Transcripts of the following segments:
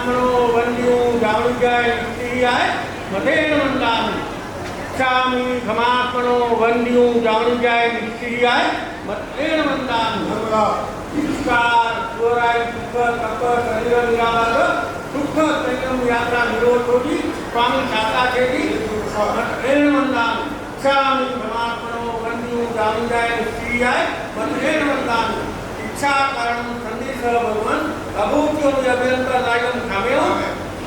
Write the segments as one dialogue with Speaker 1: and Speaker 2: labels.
Speaker 1: खमात्मनो वन्द्यो जावृजाय निष्क्रियाय मतेन वन्दामि इच्छामि खमात्मनो वन्द्यो जावृजाय निष्क्रियाय मतेन वन्दामि नमस्कार स्वराय सुख तप शरीर निरामय सुख संयम यात्रा निरोध होगी स्वामी शाखा देगी मतेन वन्दामि इच्छामि खमात्मनो वन्द्यो जावृजाय निष्क्रियाय मतेन वन्दामि इच्छा कारण संदेश भगवान अभूत्यो अभ्यंतर नायम कामेयो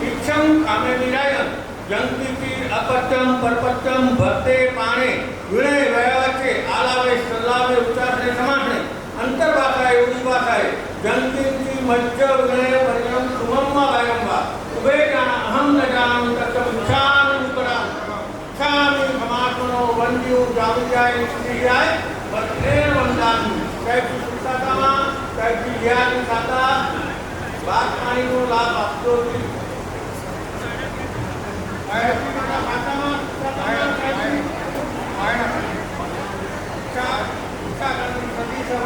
Speaker 1: इच्छम कामे विरायम जंतीति अपत्यम परपत्यम भक्ते पाणे विनय वयाचे आलावे सल्लावे उच्चारणे समासणे अंतर्भाषाय उदिभाषाय जंतीति मज्ज विनय परिणम सुमम्मा वयम्बा उभे जाना अहम न जानामि तत्तम इच्छामि उपराम इच्छामि खमात्मनो वन्द्यो जावृजाय निष्क्रियाय मतेन वन्दामि कैफी सुसातामा कैफी ज्ञान साता बात पानी को लाभ आपको भी कैफी का खातामा सातामा कैफी आयना का करनी सदी सब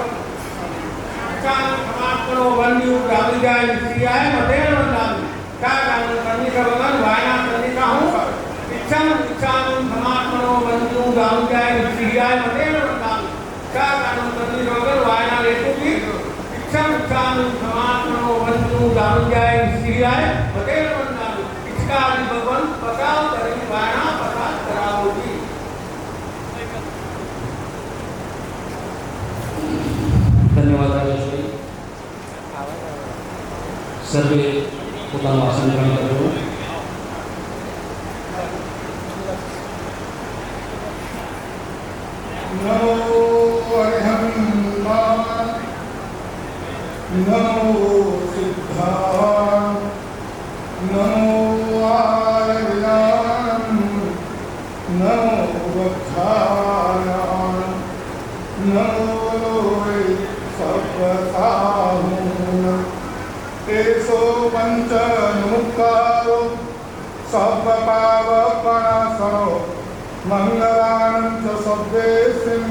Speaker 1: खमात्मनो वन्द्यो जावृजाय निष्क्रियाय मतेन वन्दामि का करनी सब वायना सदी का हूँ इच्छामि खमात्मनो वन्द्यो जावृजाय निष्क्रियाय मतेन वन्दामि का करनी सब वायना लेते भी इच्छामि खमात्मनो वन्द्यो जावृजाय निष्क्रियाय मतेन वन्दामि इसका भगवान पकाओ करें वायना पका कराओगी
Speaker 2: धन्यवाद राजेश्वरी सर्वे પોતાનું આસન ગ્રહણ કર્યું
Speaker 3: नमो अरिहन्ताय नमो सिद्धाय नमो आर्याय नमो वक्षाय नमो लोरे सर्वसाहून तेसो पंचमुखारो सर्वपावपणासनो मंगलानं च सद्देशिं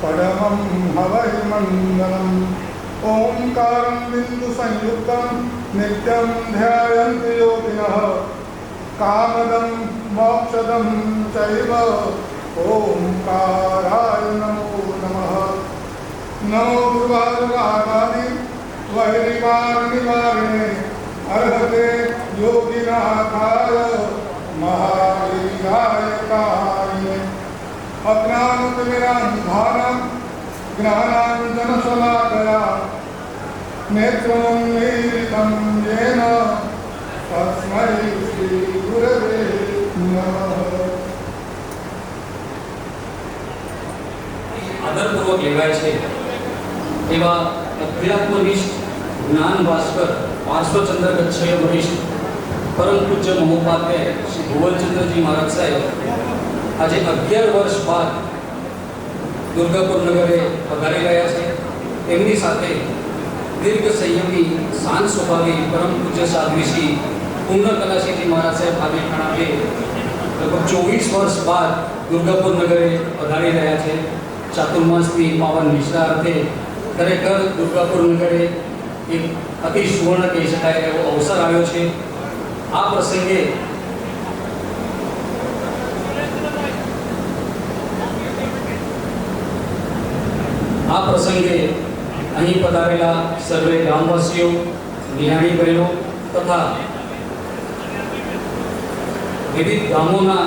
Speaker 3: परमं हवै मंगलम् ओंकारं बिंदु संयुक्तं नित्यं ध्यायन्ति योगिनः कामदं मोक्षदं चैव ओंकाराय नमो नमः नमो दुर्वादि वैरिवारिणे अर्हते योगिनाथाय महावीराय कारिणे अज्ञानतिमिरान्धानां ज्ञानाञ्जनशलाकया नेत्रोन्मीलितं येन तस्मै श्रीगुरवे नमः।
Speaker 2: આદરપૂર્વક લેવાય છે એવા અધ્યાત્મનિષ્ઠ જ્ઞાન ભાસ્કર પાર્શ્વચંદ્ર ગચ્છય વરિષ્ઠ પરમ પૂજ્ય મહોપાધ્યાય શ્રી ભુવનચંદ્રજી મહારાજ સાહેબ આજે 11 વર્ષ બાદ દુર્ગાપુર નગરે પધારી રહ્યા છે। તેમની સાથે દીર્ઘ સંયમી શાંત સ્વભાવી પરમ પૂજ્ય સાધ્વી શ્રી પૂર્ણકલાશીજી મહારાજ સાહેબ આજે ખાણાએ લગભગ 24 વર્ષ બાદ દુર્ગાપુર નગરે પધારી રહ્યા છે। ચાતુર્માસની પાવન નિષ્ઠાર્થે ખરેખર દુર્ગાપુર નગરે એક અતિ સુવર્ણ કહી શકાય એવો અવસર આવ્યો છે। આ પ્રસંગે અહીં પધારેલા સર્વે ગામવાસીઓ નિહાળી બહેનો તથા વિવિધ ગામોના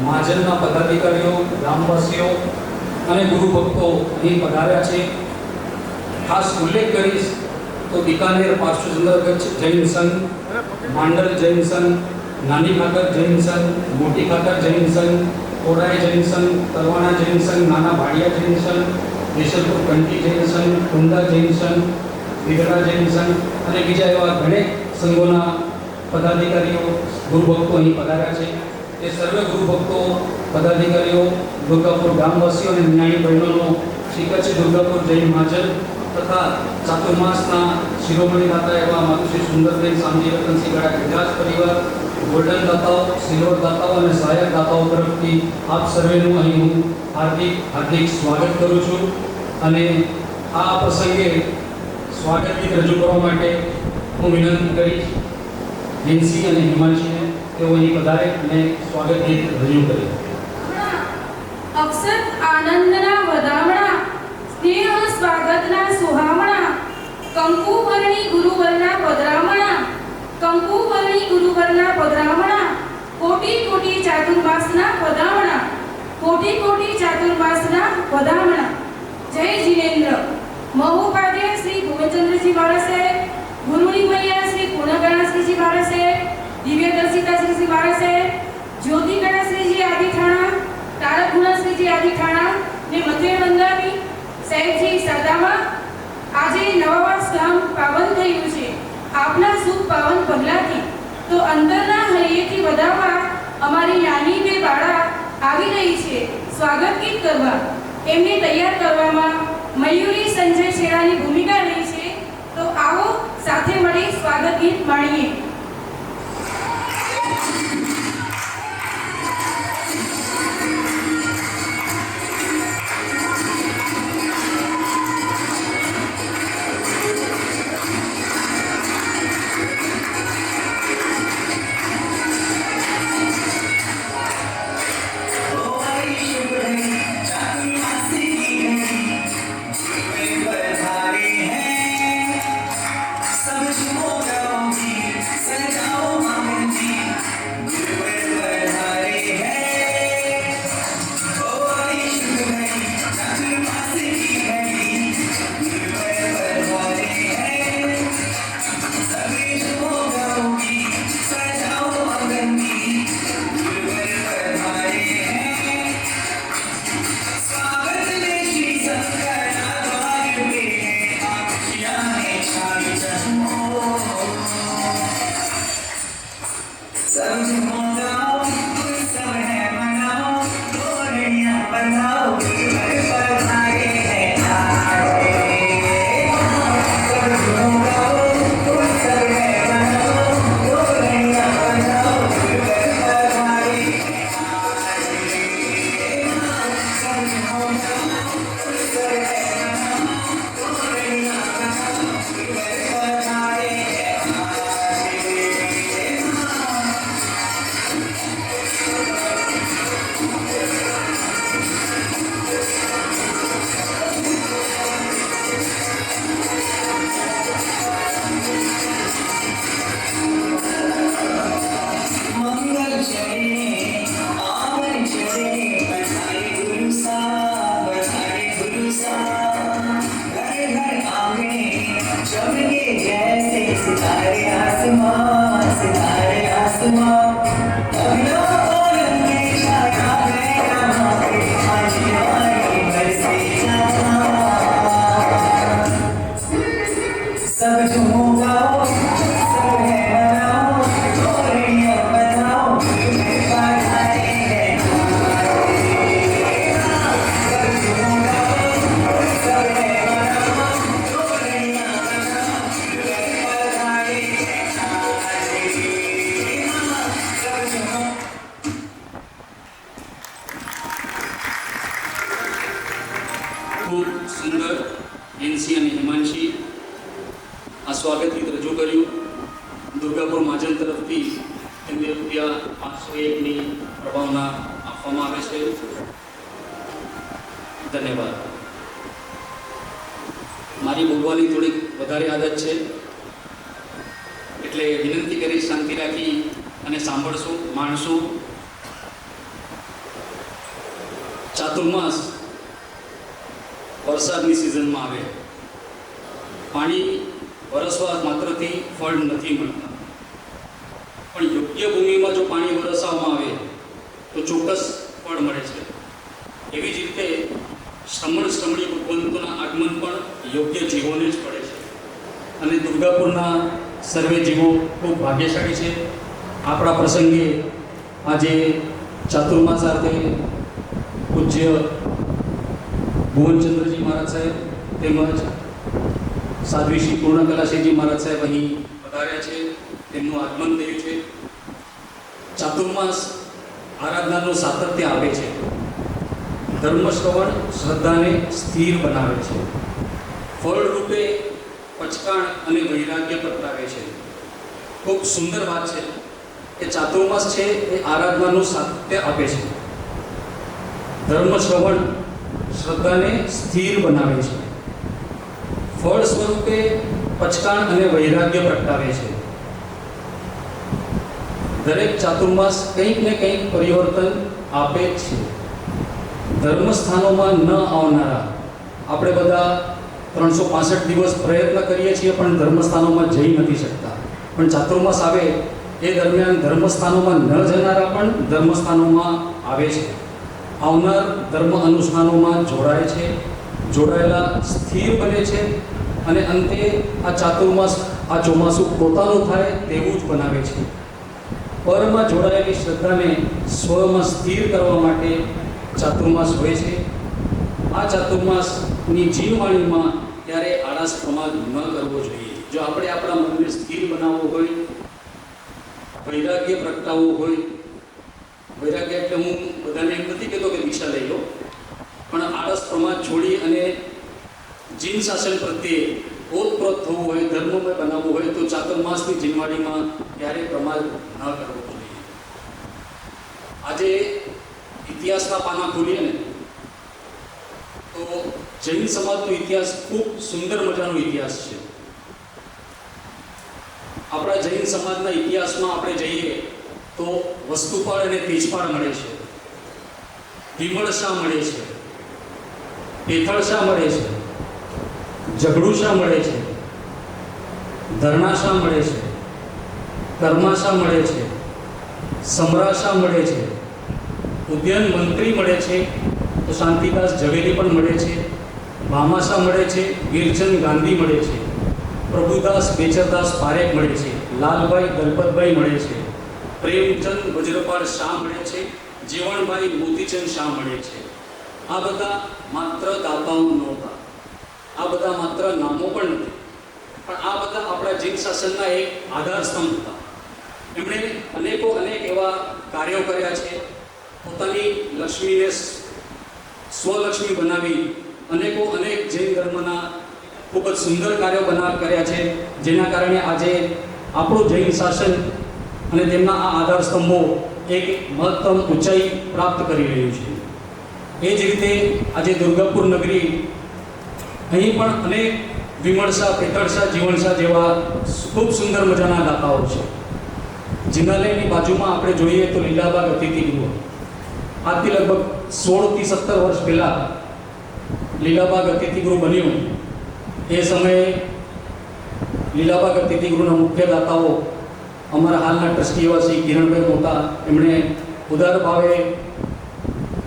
Speaker 2: મહાજનના પદાધિકારીઓ ગામવાસીઓ અને ગુરુ ભક્તો અહીં પધાર્યા છે। ખાસ ઉલ્લેખ કરીશ તો બિકાનેર પાર્શ્વચંદ્ર જૈન સંઘ, માંડલ જૈન સંઘ, નાની ખાકર જૈન સંઘ, મોટી ખાકર જૈન સંઘ, કોરાય જૈન સંઘ, તલવાણા જૈન સંઘ, નાના ભાડિયા જૈન સંઘ, દેશલપુર કંટી જૈન સંઘ, કુંડા જૈન સંઘ, વિગડા જૈન સંઘ અને બીજા એવા ઘણા સંઘોના પદાધિકારીઓ ગુરુભક્તો અહીં પધાર્યા છે। એ સર્વે ગુરુભક્તો પદાધિકારીઓ દુર્ગાપુર ગામવાસીઓ અને જ્ઞાની બહેનોનો શ્રી કચ્છ દુર્ગાપુર જૈન મહાજન તથા ચાતુર્માસના શિરોમણી દાતા એવા માતુશ્રી સુંદરબેન શામજી રતનસિંહ ગડા ગુજરાત પરિવાર, ગોલ્ડન દાતાઓ, સિલ્વર દાતાઓ અને સહાયક દાતાઓ તરફથી આપ સર્વેનું અહીં હું હાર્દિક સ્વાગત કરું છું। અને આ પ્રસંગે સ્વાગત ગીત રજૂ કરવા માટે હું વિનંતી કરીશ નેન્સી અને હિમાંશીને તેઓ અહીં પધારે અને સ્વાગત ગીત રજૂ કરે.
Speaker 4: અક્ષર આનંદના વધામણા, સ્નેહ સ્વાગતના સુહામણા, કંકુવર્ણી ગુરુવરના પધરામણા, કંકુવર્ણી ગુરુવરના પધરામણા, કોટી કોટી ચાતુર્માસના પધામણા, કોટી કોટી ચાતુર્માસના પધામણા. જય જીનેન્દ્ર. મહોપાધ્ય શ્રી ભુવનચંદ્રજી મહારાજ સાહેબ, ગુરુની મૈયા શ્રી પૂર્ણગણાશ્રીજી મહારાજ સાહેબ, દિવ્યદર્શિતાશ્રીજી મહારાજ સાહેબ, જ્યોતિગણાશ્રીજી આદિઠાણા, તારક ગુણાશ્રીજી આદિઠાણા ને મંદિર મંદાવી સાહેબજી સાદામાં. આજે નવા વર્ષ ગામ પાવન થયું છે આપના શુભ પાવન પગલાથી. તો અંદરના હૈયેથી વધાવવા અમારી નાની બે બાળા આવી રહી છે સ્વાગત ગીત કરવા. એમને તૈયાર કરવામાં મયુરી સંજય શેરાની ભૂમિકા રહી છે. તો આવો સાથે મળી સ્વાગત ગીત માણીએ.
Speaker 2: ખૂબ સુંદર નેન્સી અને હિમાંશી આ સ્વાગત ગીત રજૂ કર્યું. દુર્ગાપુર મહાજન તરફથી તેમને ₹501ની પ્રભાવના આપવામાં આવે છે. ધન્યવાદ. મારી બોલવાની થોડીક વધારે આદત છે એટલે વિનંતી કરી શાંતિ રાખી અને સાંભળશું, માણશું. ચાતુર્માસ વરસાદની સિઝનમાં આવે. પાણી વરસવા માત્રથી ફળ નથી મળતા, પણ યોગ્ય ભૂમિમાં જો પાણી વરસાવવામાં આવે તો ચોક્કસ ફળ મળે છે. એવી જ રીતે શ્રમણી ભગવંતોના આગમન પણ યોગ્ય જીવોને જ પડે છે. અને દુર્ગાપુરના સર્વે જીવો ખૂબ ભાગ્યશાળી છે. આપણા પ્રસંગે આજે ચાતુર્માસાર્થે પૂજ્ય ભુવનચંદ્રજી મહારાજ સાહેબ તેમજ સાધ્વી શ્રી પૂર્ણકલાશ્રીજી મહારાજ સાહેબ અહીં પધાર્યા છે. તેમનું આગમન થયું છે. ચાતુર્માસ આરાધનાનું સાતત્ય આપે છે. ધર્મશ્રવણ શ્રદ્ધાને સ્થિર બનાવે છે. ફળ રૂપે પચકાણ અને વૈરાગ્ય પ્રગટાવે છે. ખૂબ સુંદર વાત છે કે ચાતુર્માસ છે એ આરાધનાનું સાતત્ય આપે છે. ધર્મ શ્રવણ શ્રદ્ધાને સ્થિર બનાવે છે. ફળ સ્વરૂપે પચકાણ અને વૈરાગ્ય પ્રગટાવે છે. દરેક ચાતુર્માસ કંઈક ને કંઈક પરિવર્તન આપે જ છે. ધર્મસ્થાનોમાં ન આવનારા આપણે બધા 365 દિવસ પ્રયત્ન કરીએ છીએ પણ ધર્મસ્થાનોમાં જઈ નથી શકતા. પણ ચાતુર્માસ આવે એ દરમિયાન ધર્મસ્થાનોમાં ન જનારા પણ ધર્મસ્થાનોમાં આવે છે. આવનાર ધર્મ અનુષ્ઠાનોમાં જોડાય છે, જોડાયેલા સ્થિર બને છે અને અંતે આ ચાતુર્માસ, આ ચોમાસું પોતાનું થાય તેવું જ બનાવે છે. પરમાં જોડાયેલી શ્રદ્ધાને સ્વમાં સ્થિર કરવા માટે ચાતુર્માસ હોય છે. આ ચાતુર્માસની જીવવાણીમાં ત્યારે આળસ પ્રમાદ ન કરવો જોઈએ. જો આપણે આપણા મનને સ્થિર બનાવવું હોય, વૈરાગ્ય પ્રગટાવવું હોય, વૈરાગ્ય એટલે હું બધાને એમ નથી કહેતો કે દિશા લઈ લો, પણ આળસ પ્રમાદ છોડી અને જીન શાસન પ્રત્યે ઓતપ્રોત થવું હોય, ધર્મમય બનાવવું હોય તો ચાતુર્માસની જીવવાણીમાં ક્યારેય પ્રમાદ ન કરવો જોઈએ. આજે ઇતિહાસના પાના ખોલીએ ને તો જૈન સમાજનો ઇતિહાસ ખૂબ સુંદર મજાનો ઇતિહાસ છે. આપણા જૈન સમાજના ઇતિહાસમાં આપણે જઈએ તો વસ્તુપાળ અને તેજપાળ મળે છે, વિમળશા મળે છે, પેથળશા મળે છે, ઝઘડુશા મળે છે, ધરણાશા મળે છે, કર્માશા મળે છે, સમરાશા મળે છે, ઉદ્યાન મંત્રી મળે છે, તો શાંતિદાસ ઝવેરી પણ મળે છે, ભામાશા મળે છે, વીરચંદ ગાંધી મળે છે, પ્રભુદાસ બેચરદાસ પારેખ મળે છે, લાલભાઈ દલપતભાઈ મળે છે, પ્રેમચંદ વજ્રપાળ શાહ મળે છે, જીવણભાઈ મોતીચંદ શાહ મળે છે. આ બધા માત્ર દાતાઓ નહોતા, આ બધા માત્ર નામો પણ નથી, પણ આ બધા આપણા જૈન શાસનના એક આધાર સ્તંભ હતા. એમણે અનેક એવા કાર્યો કર્યા છે. પોતાની લક્ષ્મીને સ્વલક્ષ્મી બનાવી અનેક જૈન ધર્મના ખૂબ જ સુંદર કાર્યો કર્યા છે, જેના કારણે આજે આપણું જૈન શાસન અને તેમના આ આધાર સ્તંભો એક મહત્તમ ઊંચાઈ પ્રાપ્ત કરી રહ્યું છે. એ જ રીતે આજે દુર્ગાપુર નગરી, અહીં પણ અનેક વિમળશા, પેથળશા, જીવણશા જેવા ખૂબ સુંદર મજાના દાતાઓ છે. જિનાલયની બાજુમાં આપણે જોઈએ તો લીલાબાગ અતિથિગૃહ, આજથી લગભગ 16 થી 17 વર્ષ પહેલાં લીલાબાગ અતિથિગૃહ બન્યું. એ સમયે લીલાબાગ અતિથિગૃહના મુખ્ય દાતાઓ અમારા હાલના ટ્રસ્ટી એવા શ્રી કિરણભાઈ મોતા, એમણે ઉદાર ભાવે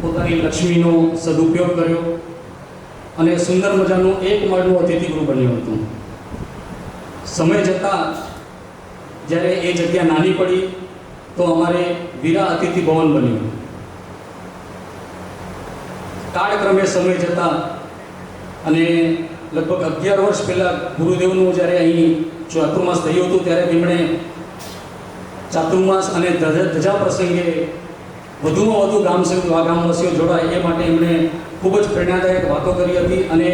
Speaker 2: પોતાની લક્ષ્મીનો સદુપયોગ કર્યો અને સુંદર મજાનું એક માળનું અતિથિગૃહ બન્યું હતું. સમય જતાં જ્યારે એ જગ્યા નાની પડી તો અમારે વીરા અતિથિ ભવન બન્યું. કાળક્રમે સમય જતાં અને લગભગ 11 વર્ષ પહેલાં ગુરુદેવનું જ્યારે અહીં ચાતુર્માસ થયું હતું ત્યારે તેમણે ચાતુર્માસ અને ધજા પ્રસંગે વધુમાં વધુ ગામવાસીઓ જોડાય એ માટે એમણે ખૂબ જ પ્રેરણાદાયક વાતો કરી હતી. અને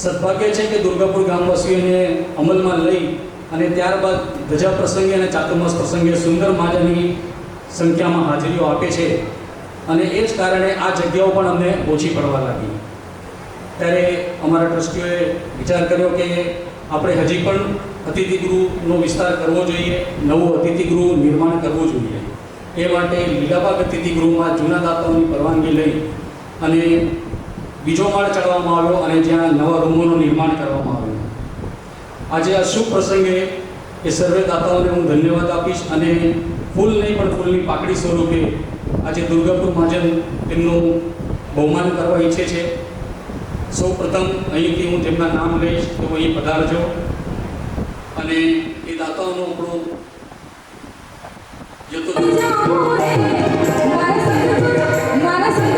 Speaker 2: સદભાગ્ય છે કે દુર્ગાપુર ગામવાસીઓને અમલમાં લઈ અને ત્યારબાદ ધજા પ્રસંગે અને ચાતુર્માસ પ્રસંગે સુંદર મજાની સંખ્યામાં હાજરીઓ આપે છે. અને એ જ કારણે આ જગ્યાઓ પણ અમને ઓછી પડવા લાગી. ત્યારે અમારા ટ્રસ્ટીઓએ વિચાર કર્યો કે આપણે હજી પણ અતિથિગૃહનો વિસ્તાર કરવો જોઈએ, નવું અતિથિગૃહ નિર્માણ કરવું જોઈએ. એ માટે લીલાબાગ અતિથિગૃહમાં જૂના દાતાઓની પરવાનગી લઈ અને બીજો માળ ચડવામાં આવ્યો અને જ્યાં નવા રૂમોનું નિર્માણ કરવામાં આવ્યું. આજે આ શુભ પ્રસંગે એ સર્વે દાતાઓને હું ધન્યવાદ આપીશ અને ફૂલ નહીં પણ ફૂલની પાકડી સ્વરૂપે આજે દુર્ગાપુર મહાજન તેમનું બહુમાન કરવા ઈચ્છે છે. સૌ પ્રથમ અહીંથી હું તેમના નામ લઈશ તો અહીં પધારજો અને એ દાતાઓનો આપણો જતો
Speaker 5: મારા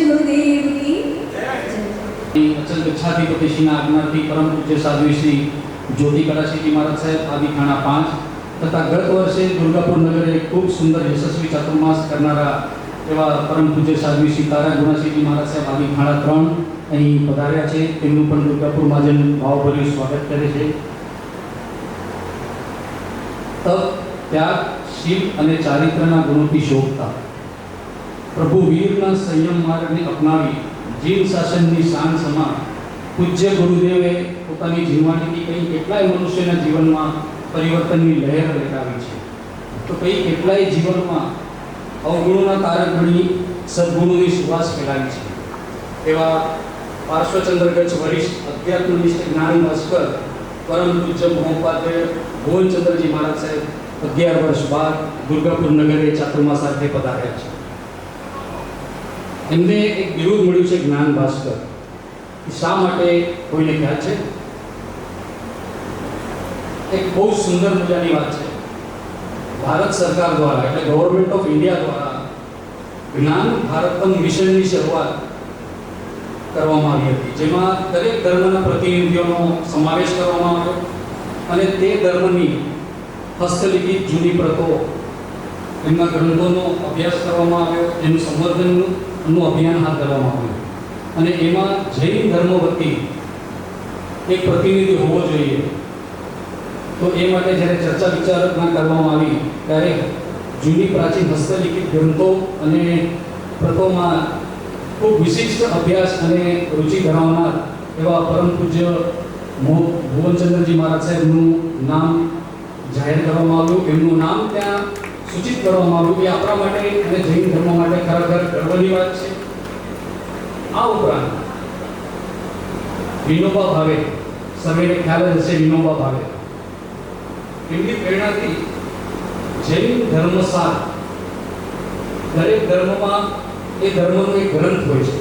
Speaker 5: ગુરુદેવ કી
Speaker 2: અચલ ગચ્છાધિપતિશ્રીના આજ્ઞાથી પરમ પૂજ્ય સાધ્વી શ્રી જ્યોતિ કલાશ્રીજી મહારાજ સાહેબ આદિખાણા 5 તથા ગત વર્ષે દુર્ગાપુર નગરે ખૂબ સુંદર યશસ્વી ચાતુર્માસ કરનારા એવા પરમ પૂજ્ય સાધ્વી શ્રી તારા ગુણાશ્રીજી મહારાજ સાહેબ આદિખાણા 3 અહીં પધાર્યા છે. તેમનું પણ દુર્ગાપુર મહાજન ભાવભર્યું સ્વાગત કરે છે. તપ, ત્યાગ, શીલ અને ચારિત્રના ગુણોથી શોભતા પ્રભુ વીરના સંયમ માર્ગને અપનાવી જીવ શાસનની શાન સમા પૂજ્ય ગુરુદેવે પોતાની જીવવાણીથી કઈ કેટલાય મનુષ્યના જીવનમાં પરિવર્તનની લહેર લહેરાવી છે. તો કઈ કેટલાય જીવનમાં અવગુણોના તારક ગણી સદગુણોની સુવાસ ફેલાવી છે. એવા પાર્શ્વચંદ્ર ગચ્છ વરિષ્ઠ અધ્યાત્મનિષ્ઠ જ્ઞાન ભાસ્કર પરમ પૂજ્ય મહોપાધ્યાય ભુવનચંદ્રજી મહારાજ સાહેબ 11 વર્ષ બાદ દુર્ગાપુર નગરે ચાતુર્માસાર્થે પધાર્યા છે. એમને એક બિરુદ મળ્યું છે જ્ઞાન ભાસ્કર. શા માટે કોઈને ખ્યાલ છે? એક બહુ સુંદર મજાની વાત છે. ભારત સરકાર દ્વારા એટલે ગવર્મેન્ટ ઓફ ઇન્ડિયા દ્વારા જ્ઞાન ભારતમ મિશનની શરૂઆત કરવામાં આવી હતી, જેમાં દરેક ધર્મના પ્રતિનિધિઓનો સમાવેશ કરવામાં આવ્યો અને તે ધર્મની હસ્તલિખિત જૂની પ્રતો એમના ગ્રંથોનો અભ્યાસ કરવામાં આવ્યો, એનું સંવર્ધનનું અભિયાન હાથ ધરવામાં આવ્યું અને એમાં જૈન ધર્મ વતી એક પ્રતિનિધિ હોવો જોઈએ. તો એ માટે જ્યારે ચર્ચા વિચારણા કરવામાં આવી ત્યારે જૂની પ્રાચીન હસ્તલિખિત ગ્રંથો અને પ્રતોમાં ખૂબ વિશિષ્ટ અભ્યાસ અને રુચિ ધરાવનાર એવા પરમ પૂજ્ય ભુવનચંદ્રજી મહારાજ સાહેબનું નામ જાહેર કરવામાં આવ્યું. એમનું નામ ત્યાં સૂચિત કરવામાં આવ્યું. એ આપણા માટે અને જૈન ધર્મ માટે ખરેખર ગર્વની વાત છે. આ ઉપરાંત વિનોબા ભાવે, સર્વેને ખ્યાલ જ હશે વિનોબા ભાવે, એમની પ્રેરણાથી જૈન ધર્મસાર દરેક ધર્મમાં એ ધર્મનો એક ગ્રંથ હોય છે.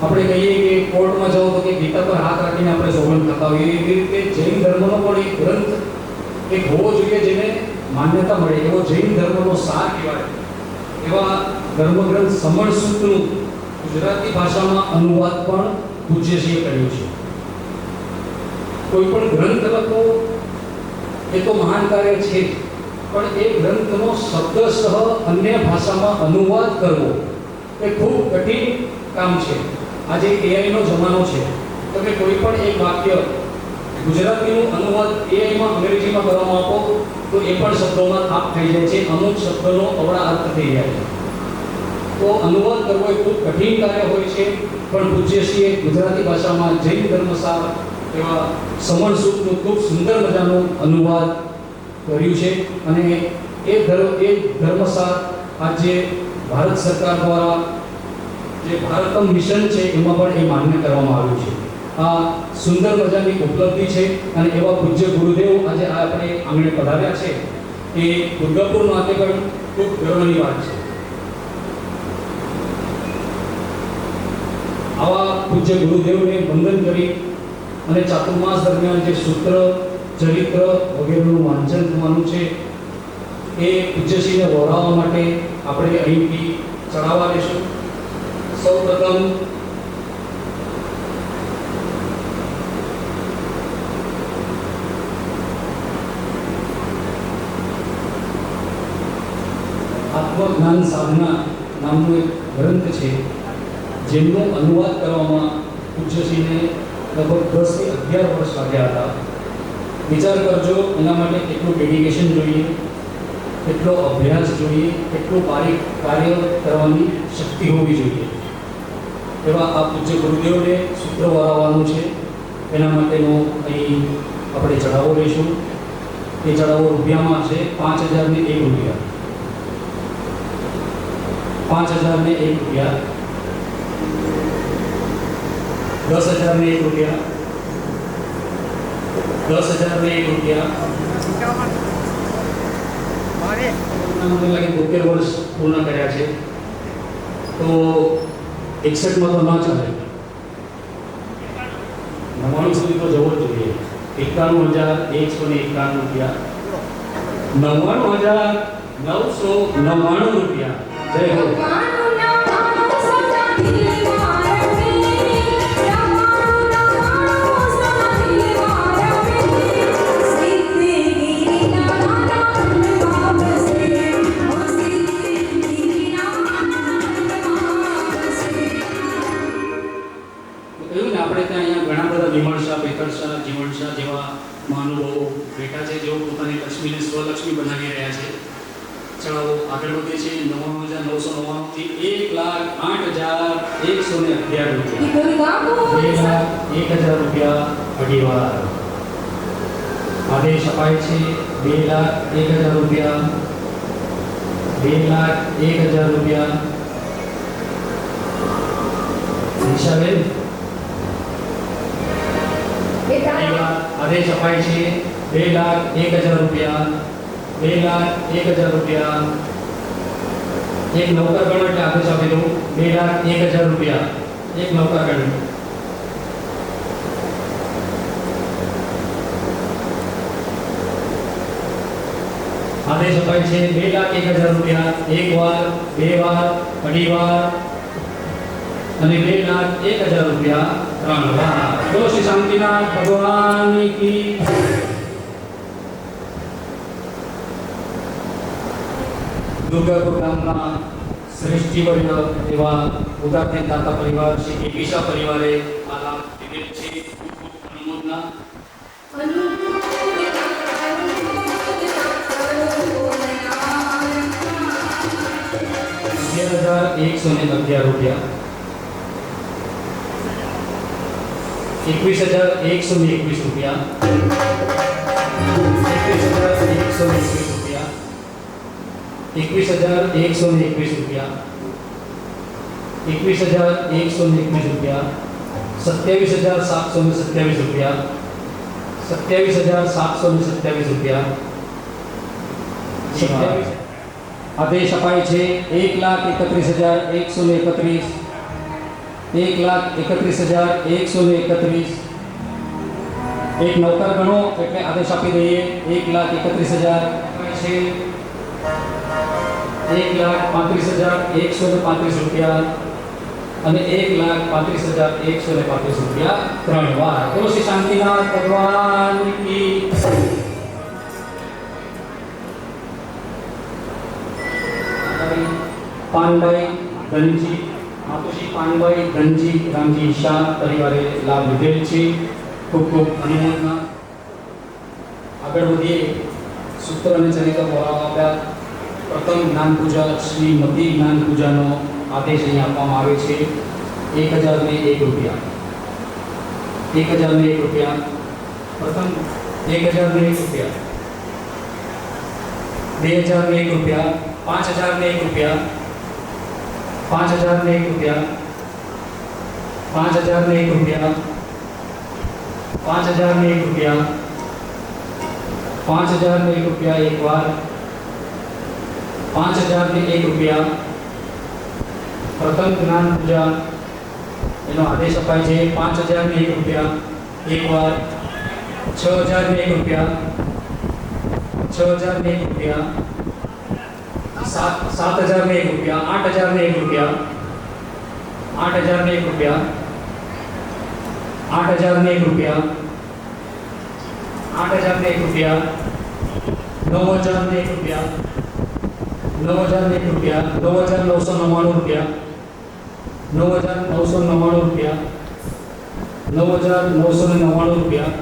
Speaker 2: આપણે કહીએ કે કોર્ટમાં જાઓ તો કે ગીતા પર હાથ રાખીને આપણે સોગંદ ખાતા હોઈએ, એવી રીતે જૈન ધર્મનો પણ એક ગ્રંથ એક હોવો જોઈએ જેને માન્યતા મળે. એવો જૈન ધર્મનો સાર કહેવાય એવા ધર્મગ્રંથ સમણ સૂત્રનું ગુજરાતી ભાષામાં અનુવાદ પણ પૂજ્યશ્રીએ કર્યું છે. કોઈ પણ ગ્રંથ લખવો એ તો મહાન કાર્ય છે, પણ એ ગ્રંથનો શબ્દશઃ અન્ય ભાષામાં અનુવાદ કરવો એ ખૂબ કઠિન કામ છે. આજે એઆઈનો જમાનો છે. તમે કોઈ પણ એક વાક્ય ગુજરાતીનું અનુવાદ એઆઈમાં અંગ્રેજીમાં કરવામાં આપો તો એ પણ શબ્દોમાં થાપ થઈ જાય છે. અમુક શબ્દોનો અવળા અર્થ થઈ જાય છે. તો અનુવાદ કરવો એ ખૂબ કઠિન કાર્ય હોય છે, પણ પૂજ્યશ્રીએ ગુજરાતી ભાષામાં જૈન ધર્મસાર એવા સમણ સૂત્રનું ખૂબ સુંદર મજાનું અનુવાદ કર્યું છે અને એ ધર્મસાર આજે ભારત સરકાર દ્વારા જે ભારતમ મિશન છે એમાં પણ એ માન્ય કરવામાં આવ્યું છે. આ સુંદર મજાની ઉપલબ્ધિ છે અને એવા પૂજ્ય ગુરુદેવ આજે આપણે આંગણે પધાર્યા છે એ દુર્ગાપુર માટે પણ ખૂબ ગર્વની વાત છે. આવા પૂજ્ય ગુરુદેવને વંદન કરી અને ચાતુર્માસ દરમિયાન જે સૂત્ર, ચરિત્ર વગેરેનું વાંચન થવાનું છે એ પૂજ્યશ્રીને વહોરાવવા માટે આપણે અહીંથી ચડાવવા લેશું. સૌપ્રથમ આત્મજ્ઞાન સાધના નામનો એક ગ્રંથ છે જેમનો અનુવાદ કરવામાં પૂજ્યશ્રીને લગભગ 10 થી 11 વર્ષ લાગ્યા હતા. વિચાર કરજો, એના માટે કેટલું ડેડિકેશન જોઈએ, કેટલો અભ્યાસ જોઈએ, કેટલું બારીક કાર્ય કરવાની શક્તિ હોવી જોઈએ. એવા આ પૂજ્ય ગુરુદેવને સૂત્ર વરાવવાનું છે. એના માટેનો અહીં આપણે ચઢાવો લઈશું. એ ચઢાવો રૂપિયામાં છે 5001 રૂપિયા. 5001 રૂપિયા, 10,001 રૂપિયા, 10,001 રૂપિયા. મને લાગે 72 વર્ષ પૂર્ણ કર્યા છે તો 61માં તો ના ચાલે, 99 સુધી તો જવો જ જોઈએ. 91,191 રૂપિયા, 99,999 રૂપિયા. જય હો. આપણે ત્યાં અહીંયા ઘણા બધા વિમળ શાહ, પેથળ શાહ, જીવણ શાહ જેવા મહાનુભાવો બેઠા છે, જેઓ પોતાની લક્ષ્મીને સ્વલક્ષ્મી બનાવી રહ્યા છે. ચડાવો આગળ વધે છે. 99,999 થી 1,08,111 રૂપિયા. 2,01,000 રૂપિયા અઢીવાર. આદેશ અપાય છે 2,01,000 રૂપિયા. 2,01,000 રૂપિયા. દિશાબેન આદેશ અપાય છે 2,01,000 રૂપિયા. 2,01,000 રૂપિયા. એક નૌકા ગણ એટલે આદેશ આપી દઉં 2,01,000 રૂપિયા. એક નૌકા ગણ. આદેશ અપાય છે 2,01,000 રૂપિયા. એક વાર, બે વાર, અઢી વાર અને 2,01,000 રૂપિયા ત્રણ વાર. બોલો શ્રી શાંતિનાથ ભગવાન કી. દુર્ગાપુર ગામના શ્રેષ્ઠીવર્ય એવા ઉદારથી દાતા પરિવાર શ્રી કેપીશા પરિવારે આ લાભ લીધેલ છે. ખૂબ ખૂબ અનુમોદના. 11,111 રૂપિયા. 21,121 રૂપિયા. 21,121 રૂપિયા. 21,121 રૂપિયા. 21,121 રૂપિયા. 27,727 રૂપિયા. 27,727 રૂપિયા. આદેશ અપાય છે 1,31,131. 1,31,131. એક નૌકર ગણો એટલે આદેશ આપી દઈએ 1,31,000 છે. 1,35,135 રૂપિયા અને 1,35,135 રૂપિયા ત્રણ વાર. બોલો શ્રી શાંતિનાથ ભગવાન કી. પાનભાઈ ધનજી, માતુશ્રી પાનભાઈ ધનજી રામજી શાહ પરિવારે લાભ લીધેલ છે. ખૂબ ખૂબ અનુમોદના. આગળ વધીએ. સૂત્ર અને ચરિત્ર બોલાવવા આપ્યા. પ્રથમ જ્ઞાન પૂજા શ્રીમતી જ્ઞાન પૂજાનો આદેશ અહીં આપવામાં આવે છે 1,001 રૂપિયા. 1,001 રૂપિયા. પ્રથમ 1,001 રૂપિયા. 2,001 રૂપિયા. 5,001 રૂપિયા. 5,001 રૂપિયા. 5,001 રૂપિયા. 5,001 રૂપિયા. 5,001 રૂપિયા એક વાર. 5,001 રૂપિયા. પ્રથમ જ્ઞાન પૂજા એનો આદેશ અપાય છે 5,001 રૂપિયા એક વાર. 6,001 રૂપિયા. 6,001 રૂપિયા. 7,001 રૂપિયા. 8,001 રૂપિયા. 8,001 રૂપિયા. 8,001 રૂપિયા. 8,001 રૂપિયા. 9,001 રૂપિયા. 9,001 રૂપિયા. 9,999 રૂપિયા. 9,999 રૂપિયા.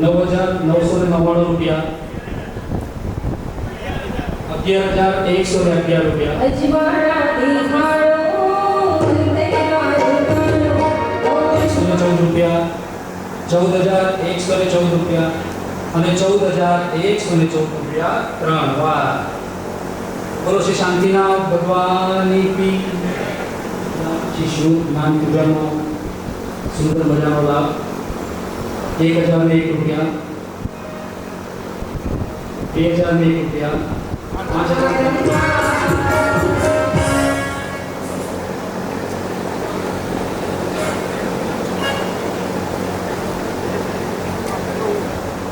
Speaker 2: 9,999 રૂપિયા. 9,999 રૂપિયા. 11,111 રૂપિયા. 114 રૂપિયા. 14,114 રૂપિયા અને 14,114 રૂપિયા ત્રણ વાર. બોલો શ્રી શાંતિનાથ ભગવાન કી. શિશુ જ્ઞાન પૂજાનો સુંદર મજાનો લાભ 1,001 રૂપિયા. 2,001 રૂપિયા. 5,000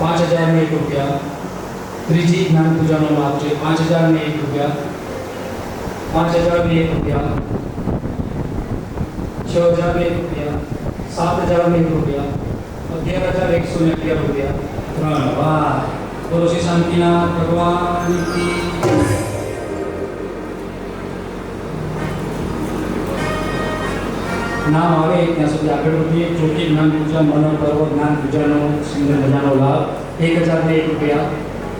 Speaker 2: 5,001 રૂપિયા. ત્રીજી જ્ઞાન પૂજાનો લાભ છે 5,001 રૂપિયા. 5,001 રૂપિયા. 6,001 રૂપિયા. 7,001 રૂપિયા. 11,111 રૂપિયા ત્રણ વાર. બોલો શ્રી શાંતિનાથ ભગવાન કી. નામ આવે ત્યાં સુધી આગળ વધીએ. ચોથી જ્ઞાન પૂજા મનો પર્વ જ્ઞાન પૂજાનો સુંદર મજાનો લાભ. 1001 રૂપિયા,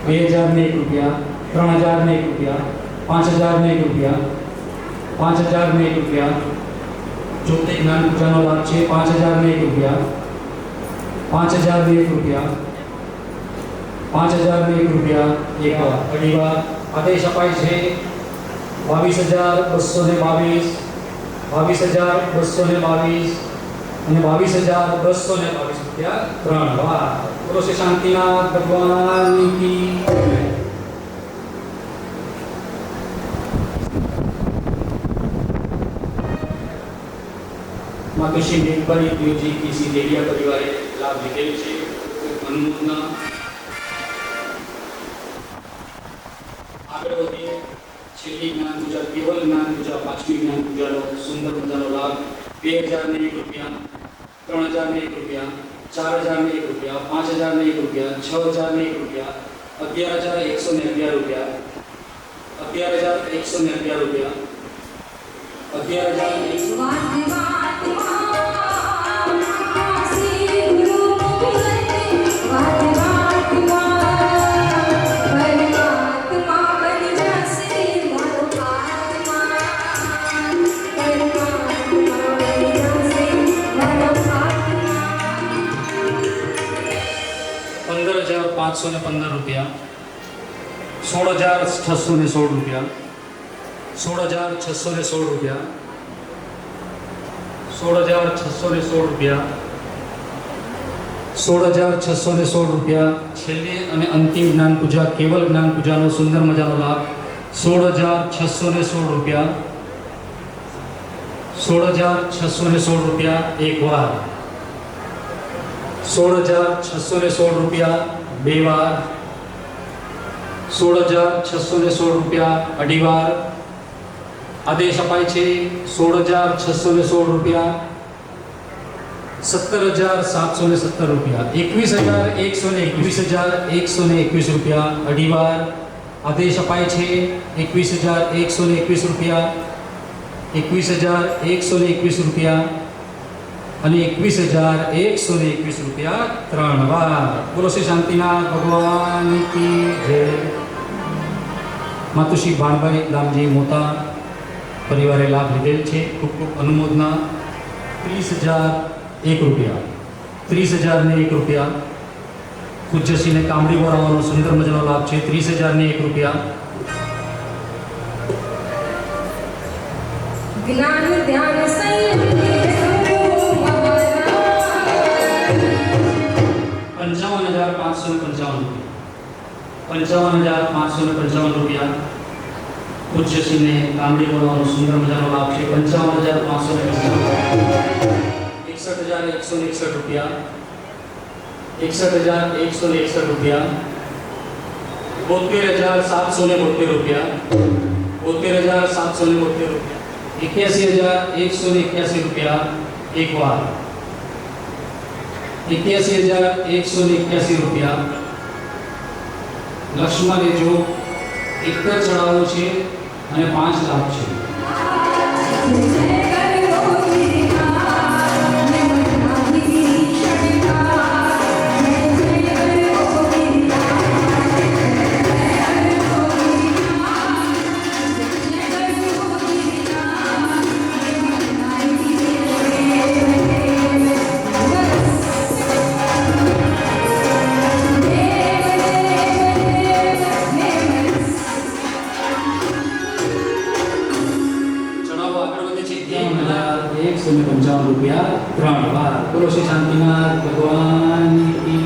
Speaker 2: 2001 રૂપિયા, 3001 રૂપિયા, 5001 રૂપિયા, 5001 રૂપિયા. ચોથી જ્ઞાન પૂજાનો લાભ છે 5001 રૂપિયા, 5001 રૂપિયા, 5001 રૂપિયા. એક વાર અઢી વાર આદેશ અપાય છે 22,222, 22,222 અને 22,222 રૂપિયા. ત્રણ વાર બોલો શ્રી શાંતિનાથ ભગવાન કી જય. માતુશ્રી મેઘભાઈ દેવજી કીસી દેવિયા પરિવારે લાભ લીધેલ છે. અનુમોદના. આગળ વધીએ. છેલ્લી જ્ઞાન પૂજા કેવલ જ્ઞાન પૂજા પાંચમી જ્ઞાન પૂજાનો સુંદર મજાનો લાભ 2,001 રૂપિયા, 3,001 રૂપિયા, 4,001 રૂપિયા, 5,001 રૂપિયા, 6,001 રૂપિયા, 11,111 રૂપિયા, 11,111 રૂપિયા, 11,111 15,515 રૂપિયા, 16,616 રૂપિયા, 16,616 રૂપિયા, 16,616 રૂપિયા, 16,616 રૂપિયા. છેલ્લી અને અંતિમ જ્ઞાન પૂજા કેવલ જ્ઞાન પૂજાનો સુંદર મજાનો લાભ 16,616 રૂપિયા, 16,616 રૂપિયા. એક વાર 16,616 રૂપિયા. બે વાર 16,616 રૂપિયા. અઢી વાર આદેશ અપાય છે 16,616 રૂપિયા, 17,717 રૂપિયા, 21,121 રૂપિયા. અઢી વાર આદેશ અપાય છે 21,121 રૂપિયા, 21,121 રૂપિયા અને 21,121 રૂપિયા. ત્રણ વાર બોલો શ્રી શાંતિનાથ ભગવાન કી જય. માતુશ્રી ભાણભાઈ રામજી મોતા પરિવારે લાભ લીધેલ છે. ખૂબ ખૂબ અનુમોદના. 30,001 રૂપિયા, 30,001 રૂપિયા. પૂજ્યશ્રીને કામડી બોરાવાનો સુંદર મજાનો લાભ છે 30,001 રૂપિયા.
Speaker 4: જ્ઞાન ધ્યાન સંયમ
Speaker 2: 55,555 રૂપિયા. પૂજ્યશ્રીને કામડી બોલાવવાનો સુંદર મજાનો લાભ છે 55,555. 61,161 રૂપિયા, 61,161 રૂપિયા. 72,772 રૂપિયા, 72,772 રૂપિયા. 81,181 રૂપિયા. એક વાર 81,181 રૂપિયા. લક્ષ્મણ લેજો. એક જ ચડાવો છે અને 5 લાખ છે. રૂપિયા. ત્રણ વાર બોલો શ્રી શાંતિનાથ ભગવાન કી.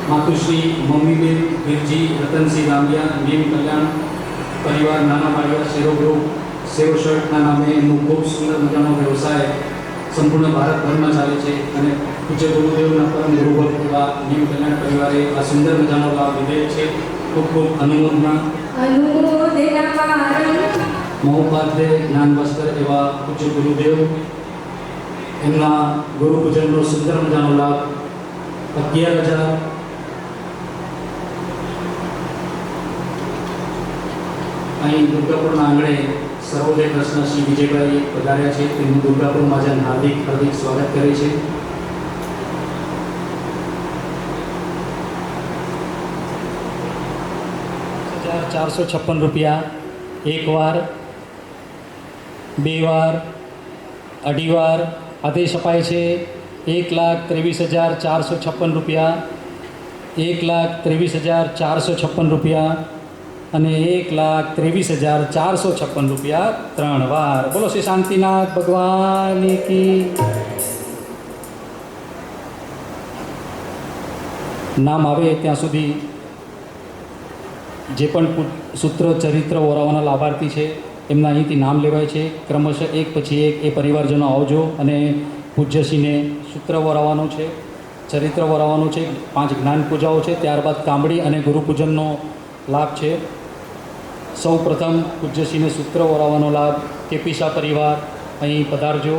Speaker 2: માતુશ્રી મમ્મીબેન વીરજી રતનસિંહ રામિયા નિયમ કલ્યાણ પરિવાર નાના માળિયા શેરો ગ્રુપ સેવ શર્ટના નામે એમનું ખૂબ સુંદર મજાનો વ્યવસાય સંપૂર્ણ ભારતભરમાં ચાલે છે અને પૂજ્ય ગુરુદેવના પરમ ગુરુભક્ત એવા નિયમ કલ્યાણ પરિવારે આ સુંદર મજાનો લાભ લીધેલ છે. ખૂબ ખૂબ અનુમોદના.
Speaker 4: અનુમોદના
Speaker 2: મહોપાધ્ય જ્ઞાન ભાસ્કર એવા પૂજ્ય ગુરુદેવ એમના ગુરુ પૂજનનો સુંદર મજાનો લાભ 11,000 અહીં દુર્ગાપુરના આંગણે સર્વોદય ટ્રસ્ટના શ્રી વિજયભાઈ પધાર્યા છે. તેમનું દુર્ગાપુર મહાજન હાર્દિક સ્વાગત કરે છે.
Speaker 5: ₹456 એક વાર, બે વાર, અઢી વાર આદેશ અપાય છે. ₹1,23,456, ₹1,23,456 અને ₹1,23,456 ત્રણ વાર. બોલો શ્રી શાંતિનાથ ભગવાન કી. નામ આવે ત્યાં સુધી જે પણ સૂત્ર ચરિત્ર ઓરાવાના લાભાર્થી છે એમના અહીંથી નામ લેવાય છે. ક્રમશઃ એક પછી એક એ પરિવારજનો આવજો અને પૂજ્યશ્રીને સૂત્ર વરાવવાનું છે, ચરિત્ર વરાવવાનું છે, 5 જ્ઞાન પૂજાઓ છે, ત્યારબાદ કામડી અને ગુરુપૂજનનો લાભ છે. સૌ પ્રથમ પૂજ્યશ્રીને સૂત્ર વરાવવાનો લાભ કેપી શાહ પરિવાર અહીં પધારજો.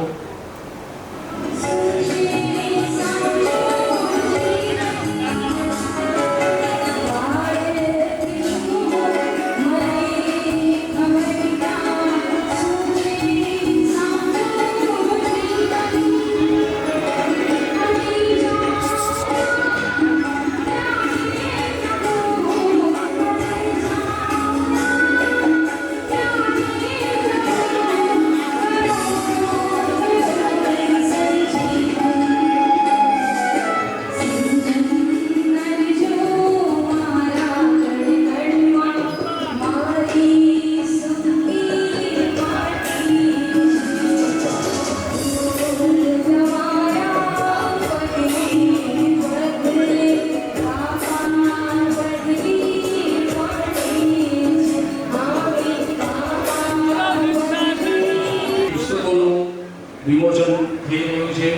Speaker 5: વિમોચન થઈ રહ્યું છે.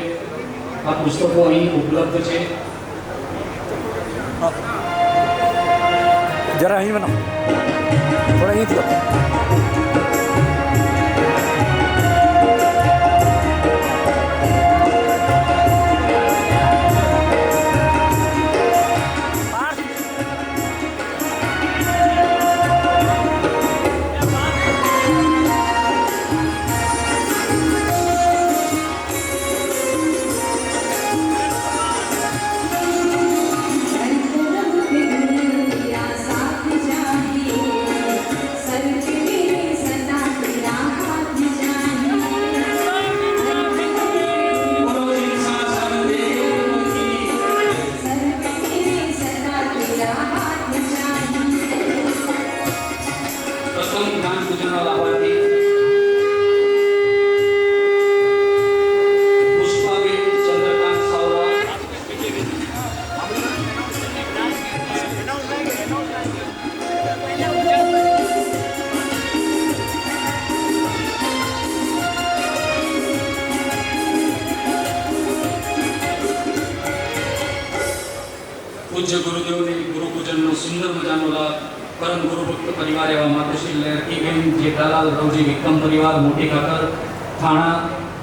Speaker 5: આ પુસ્તકો અહીં ઉપલબ્ધ છે.
Speaker 6: જરા અહીં બનાવો, થોડા અહીંથી આપો.
Speaker 2: પ્રથમ જ્ઞાન પૂજનનો લાભાર્થી પુષ્પાબેન ચંદ્રકાંત સાવરા. પૂજ્ય ગુરુદેવની ગુરુ પૂજનનો સુંદર મજાનો લાભ પરમ ગુરુભક્ત પરિવાર એવા માતૃશ્રી લહેરકીબેન જેઠાલાલ રવજી વિક્રમ પરિવાર મોટી ખાતર થાણા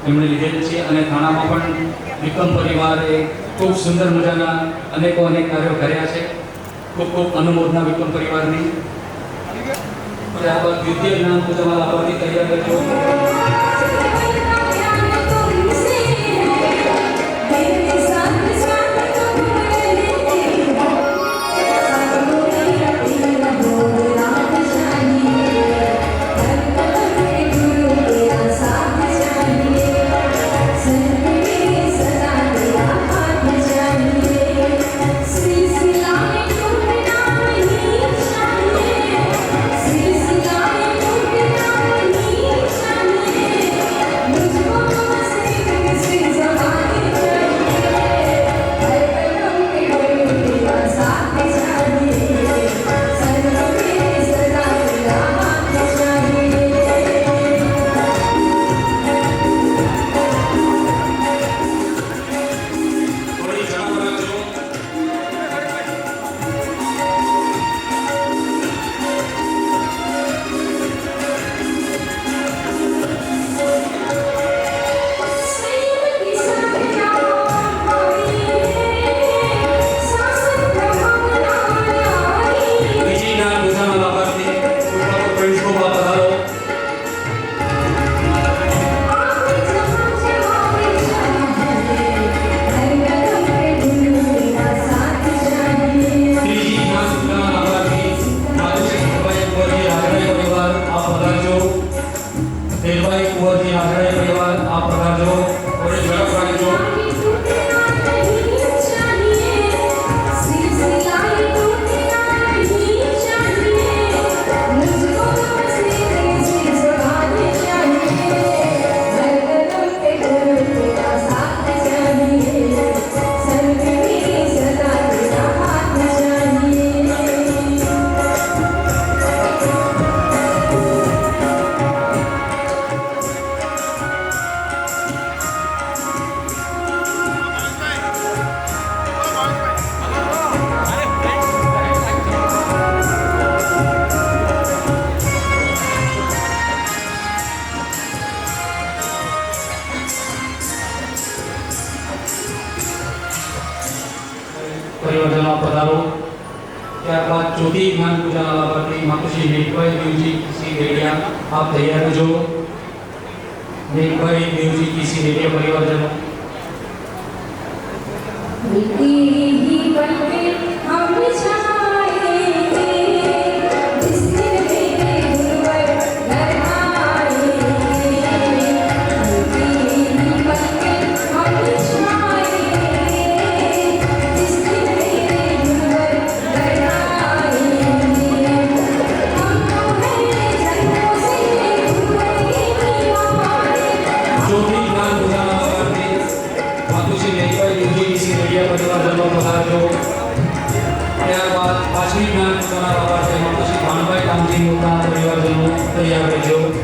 Speaker 2: એમણે લીધેલ છે. અને થાણામાં પણ વિક્રમ પરિવારે ખૂબ સુંદર મજાના અનેક કાર્યો કર્યા છે. ખૂબ ખૂબ અનુમોદના વિક્રમ પરિવારની. ત્યારબાદ દ્વિતીય જ્ઞાન પૂજનમાં લાભાર્થી તૈયાર કરજો.
Speaker 7: Thank you.
Speaker 5: मातोश्री नेकभाई देवजी किसी रेडिया आप तैयार हो जो नेकभाई देवजी किसी रेडिया परिवारजनों तैयार रहो।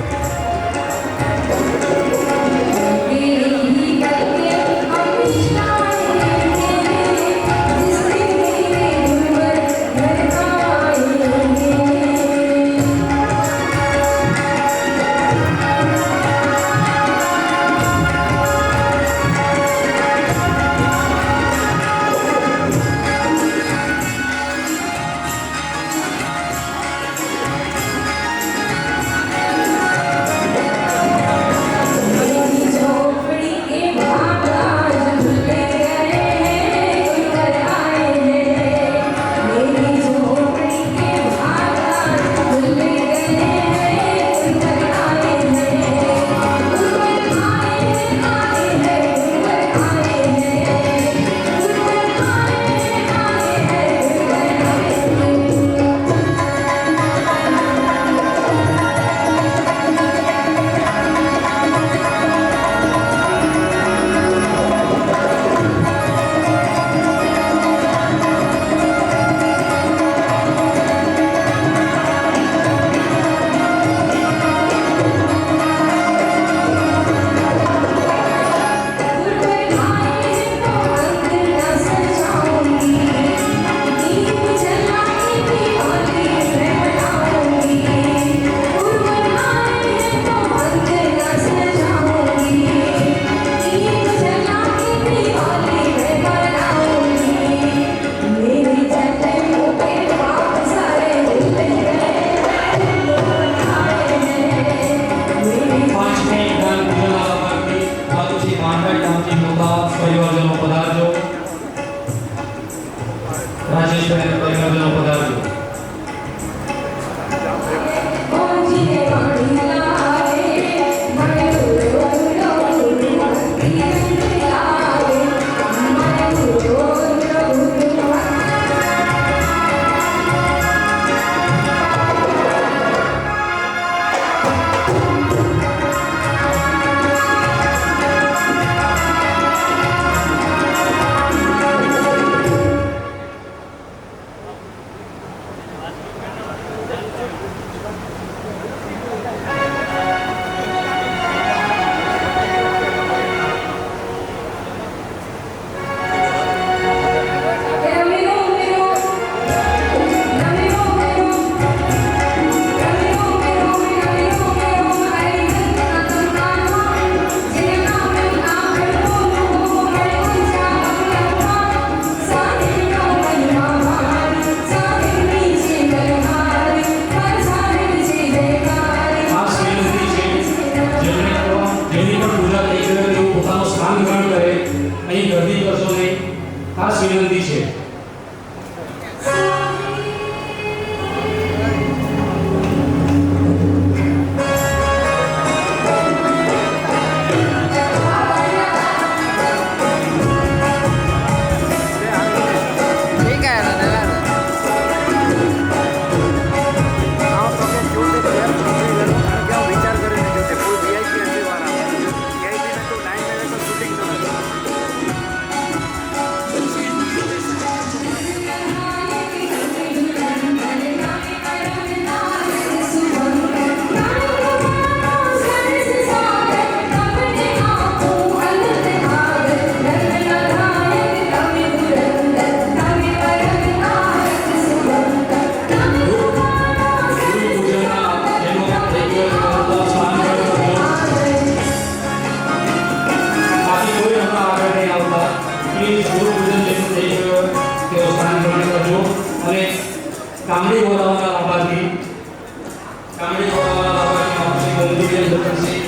Speaker 2: કામડી વરાવાના લાભાર્થી મોહમ્મદીન જતનસિંહ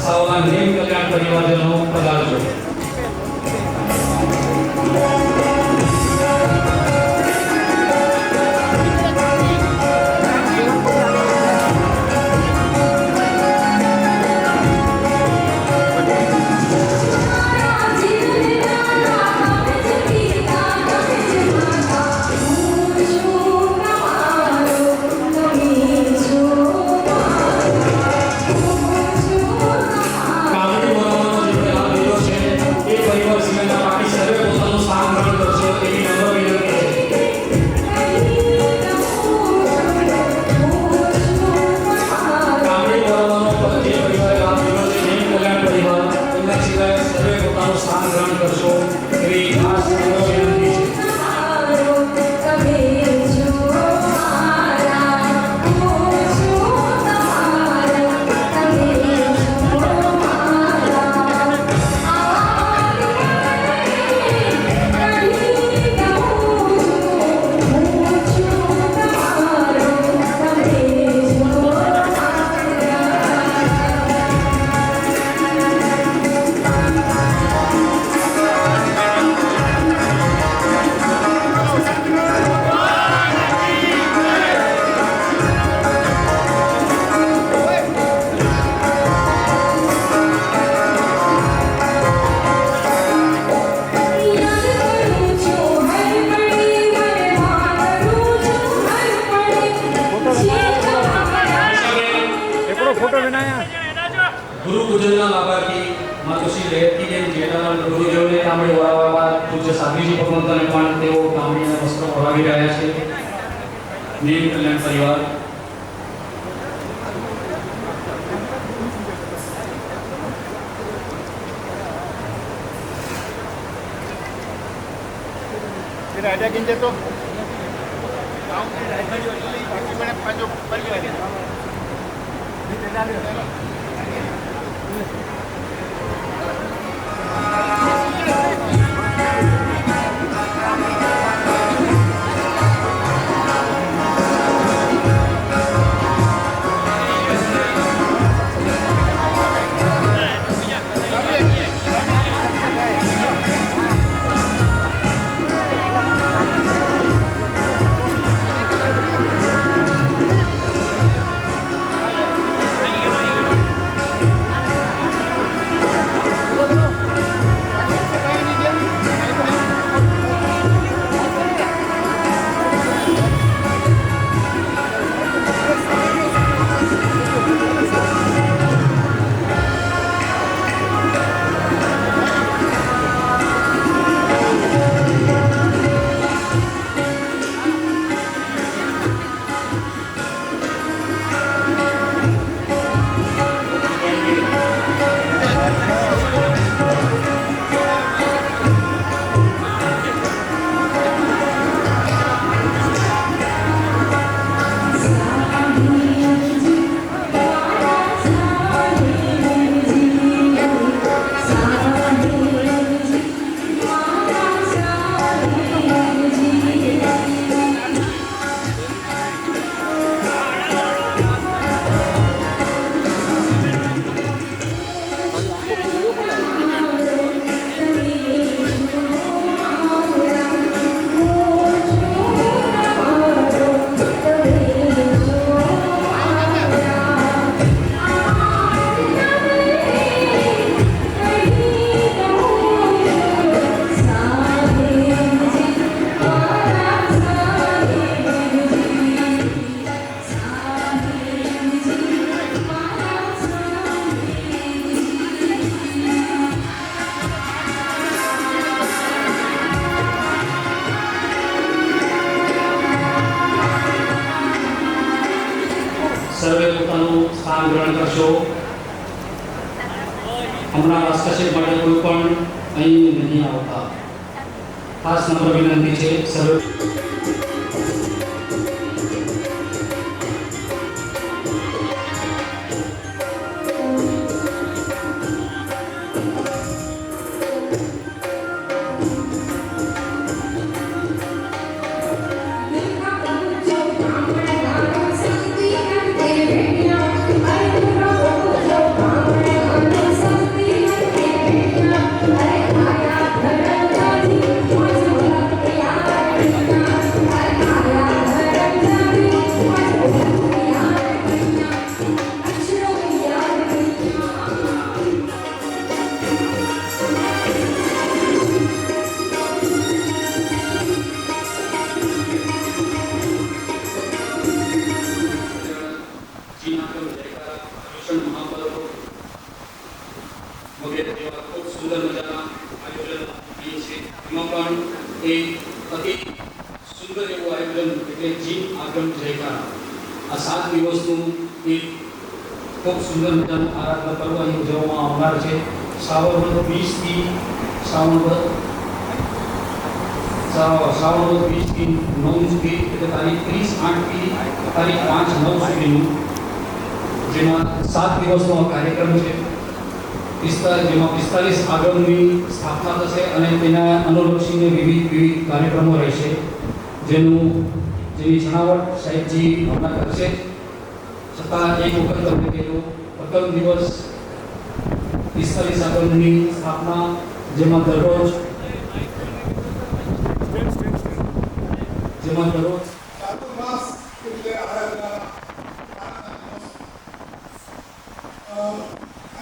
Speaker 2: સાવલા નેમ કલ્યાણ પરિવારજનો પધારજો. ગુરુ પૂજનના લાભાર્થી માતુશ્રી રેવતીબેન જેઠાલાલ ગુરુદેવને કામડી વરાવવા પૂજ્ય સાધ્વીજી ભગવંતને પણ તેઓ કામડીના વસ્ત્રો વરાવી રહ્યા છે. નેમ કલ્યાણ પરિવાર
Speaker 3: राजा गिंजे तो
Speaker 2: સર્વે પોતાનું સ્થાન ગ્રહણ કરશો. હમણાં હસ્તક્ષેપ માટે કોઈ પણ અહીં નહીં આવતા. ખાસ નમ્ર વિનંતી છે સર્વે
Speaker 7: Thank you.
Speaker 2: જી આગમ જયકારા ભૂષણ મહાપર્વ વગેરે જેવા ખૂબ સુંદર મજાના આયોજન અહીં છે. એમાં પણ એક અતિ સુંદર એવું આયોજન એટલે જી આગમ જયકારા આ 7 દિવસનું એક ખૂબ સુંદર મજાનું આરાધના પર્વ અહીં ઉજવવામાં આવનાર છે. શ્રાવણ વદ 20 થી શ્રાવણ વદ 20 થી 9 સુધી એટલે તારીખ 30/8 થી તારીખ 5/9 સુધીનું જેમાં 7 દિવસનો આ કાર્યક્રમ છે. જેમાં 45 આગમની સ્થાપના થશે અને તેના અનુલક્ષીને વિવિધ કાર્યક્રમો રહેશે, જેની જણાવટ સાહેબજી હમણાં કરશે. છતાં એક વખત તમને કહેલું, પ્રથમ દિવસ 45 આગમની સ્થાપના, જેમાં દરરોજ
Speaker 7: ચાતુર્માસ એટલે આરાધના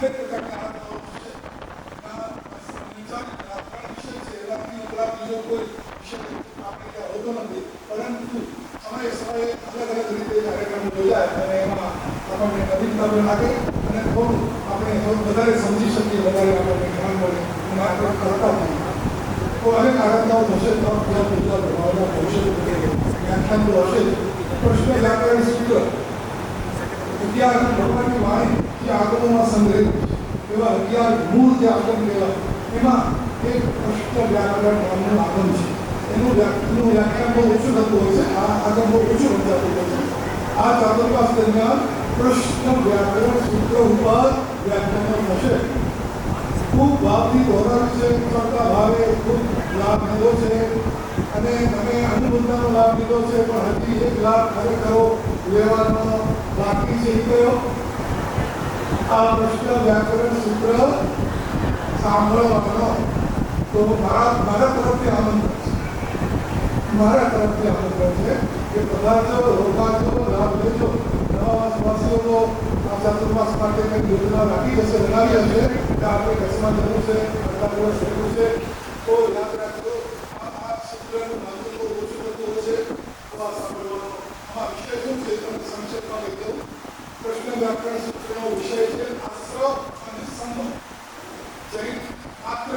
Speaker 7: અનેક પ્રકારના આરાધનાઓ છે. વિષય છે એનાથી ઉપરાંત બીજો કોઈ વિષય આપણે ત્યાં હોતો નથી, પરંતુ સમયે અલગ અલગ રીતે કાર્યક્રમો યોજાય અને એમાં આપણને નવીનતા પણ લાગે અને થોડું આપણે વધારે સમજી શકીએ, વધારે આપણને જ્ઞાન મળે અને આપણે કરતા હોઈએ. તો અનેક આરાધનાઓ થશે, તો બીજા પૂજા પ્રભાવના ભવિષ્ય વ્યાખ્યાન તો હશે. કૃષ્ણ વ્યાકરણ સૂત્ર 11 ભગવાનની વાણી જે આગમોમાં સંગ્રહિત છે, એવા 11 મૂળ જે આગમ કહેવાય એમાં એક કૃષ્ણ વ્યાકરણ નામનું આગમ છે. એનું વ્યાખ્યાન બહુ ઓછું થતું હોય છે, આ આગમ બહુ ઓછું સમજાતું હોય છે. આ ચાતુર્માસ દરમિયાન કૃષ્ણ વ્યાકરણ સૂત્ર ઉપર વ્યાખ્યાનો થશે. ખૂબ ભાવથી દોરાય છે, કરતા ભાવે ખૂબ લાભ લીધો છે અને તમે અનુબંધનો લાભ લીધો છે, પણ હજી એક લાભ ખરેખર લેવાનો બાકી છે. એ કયો? આ કૃષ્ણ વ્યાકરણ સૂત્ર સાંભળવાનો. તો મારા તરફથી આમંત્રણ છે કે પધારજો, રોકાજો, લાભ લેજો. નવા વાસીઓ આ ચાતુર્માસ માટે કંઈક યોજના રાખી હશે, બનાવી હશે કે આપણે કચ્છમાં જવું છે, આટલા દિવસ રહેવું છે, તો યાદ રાખજો આ સૂત્રનું મહત્વ બહુ ઓછું થતું હોય છે. તો આ સાંભળવાનો આમાં વિષય શું છે તમને સંક્ષેપમાં કહી દઉં. કૃષ્ણ વ્યાકરણ સૂત્રનો વિષય છે આશ્રવ અને સંબંધ. ચરિત્ર માત્ર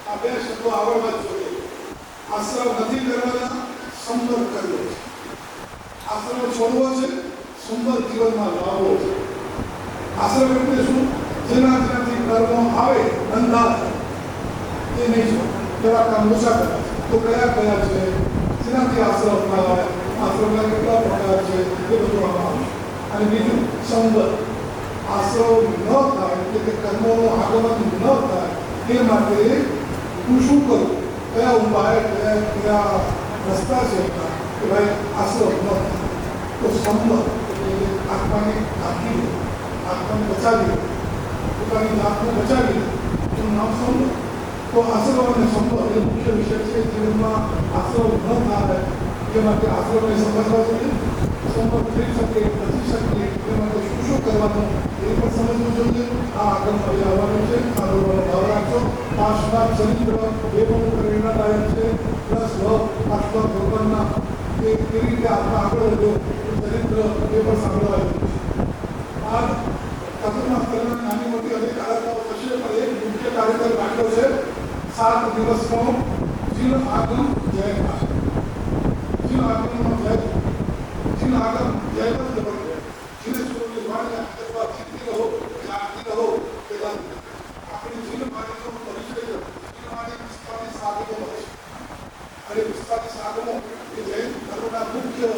Speaker 7: આ બે શબ્દો આવડવા જ જોઈએ. આશ્રવ નથી કરવાના, સંબંધ કરવો છે. આશ્રવ છોડવો છે, સંબંધ જીવનમાં લાવવો છે. આશ્રવ એટલે શું? જેનાથી કર્મો આવે ધંધા એ નહીં છો એવા કામ ઓછા કરવા છે. તો કયા છે જેનાથી આશ્રવ થાય, આશ્રમના કેટલા પ્રકાર છે એ બધું આમાં આવશે. અને બીજું સંબંધ. આશ્રવ ન થાય એટલે કે કર્મોનું આગમન ન થાય એ માટે હું શું કરું, કયા ઉપાય, કયા રસ્તા છે કે ભાઈ આશ્રવ ન થાય. તો સંબંધ એટલે આત્માને ઢાંકી દે, આત્માને બચાવી દે, પોતાની જાતને બચાવી દે, એનું નામ સંબંધ. તો આશ્રવ અને સંબંધ એ મુખ્ય વિષય છે. જીવનમાં આશ્રવ ન થાય એ માટે આશ્રમને સમજવા જોઈએ. સંબંધ થઈ શકે, બચી શકે એ માટે શું કરવાનું એ પણ સમજવું જોઈએ. આ આગળ મળી આવવાનું છે, સાંભળવાનો ભાવ રાખજો. પાછના ચરિત્ર એ પણ પ્રેરણાદાયક છે. પ્લસ પાછલા ભગવાનના એ કેવી રીતે આપણે આગળ વધ્યો ચરિત્ર એ પણ સાંભળવા જેવું છે. આ ચાતુર્માસ દરમિયાન નાની મોટી અનેક આરાધનાઓ થશે, પણ એક મુખ્ય કાર્યક્રમ રાખ્યો છે 7 દિવસનો જીન આગમ જયકાર. જીન આગમનો જય, જીન આગમ જય પણ જબર છે. જીને છોડની વાણી અથવા જીતતી રહો, જાગતી રહો, પેલા આપણી જીન વાણીનો પરિચય છે. જીન વાણી 45 આગમો છે અને 45 આગમો એ જૈન ધર્મના મુખ્ય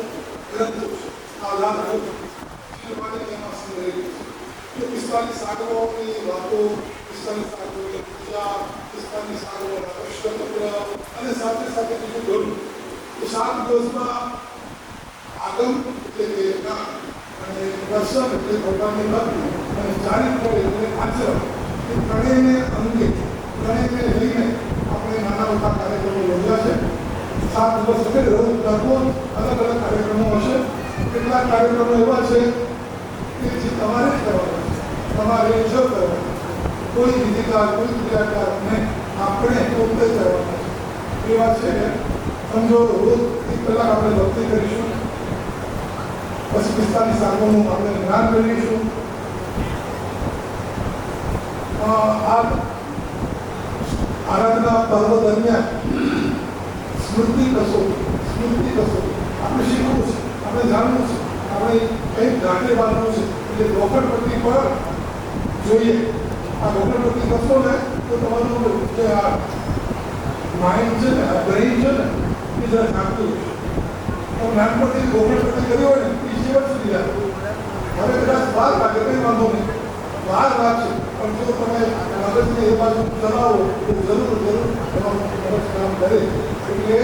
Speaker 7: ગ્રંથો છે. આ લાભ જીન વાણી એમાં સંગ્રહિત છે. 45 આગમોની વાતો, 45 આગમોની પૂજા, 45 આગમોના અષ્ટચક્ર અને સાથે સાથે બીજું ઘણું. તો 7 દિવસમાં આગમ એટલે કે જ્ઞાન અને દર્શન એટલે ભગવાનની ભક્તિ અને ચારિત્ર એટલે આચરણ, એ ત્રણેયને અંગે, ત્રણેયને લઈને આપણે નાના મોટા કાર્યક્રમો યોજ્યા છે. 7 દિવસ એટલે રોજ દરરોજ અલગ અલગ કાર્યક્રમો હશે. કેટલાક કાર્યક્રમો એવા છે કે જે તમારે જ કરવાના છે, તમારે જ કરવાના. કોઈ વિધિકાર, કોઈ ક્રિયાકાર નહીં, આપણે પોતે કરવાના છે. એવા છે સમજો રોજ 1 કલાક આપણે ભક્તિ કરીશું, પછી 45 આગળનું આપણે જ્ઞાન મેળવીશું. આરાધના પર્વ દરમિયાન સ્મૃતિ કસોટી આપણે શીખવું છે, આપણે જાણવું છે, આપણે કંઈક ગાંઠે બાંધવું છે. એટલે લોખંડપટ્ટી પર જોઈએ. આ લોખંડપટ્ટી કરશો ને તો તમારું જે આ માઇન્ડ છે ને, આ બ્રેઇન છે ને, એ જરા થાકતું હશે. તો નાનપણથી લોખંડપટ્ટી કરી હોય ને એ જીવન સુધી જાય. હવે કદાચ વાર લાગે, કંઈ વાંધો નહીં, વાર લાગશે, પણ જો તમે મગજને એ બાજુ ચલાવો તો જરૂર તમારું મગજ કામ કરે. એટલે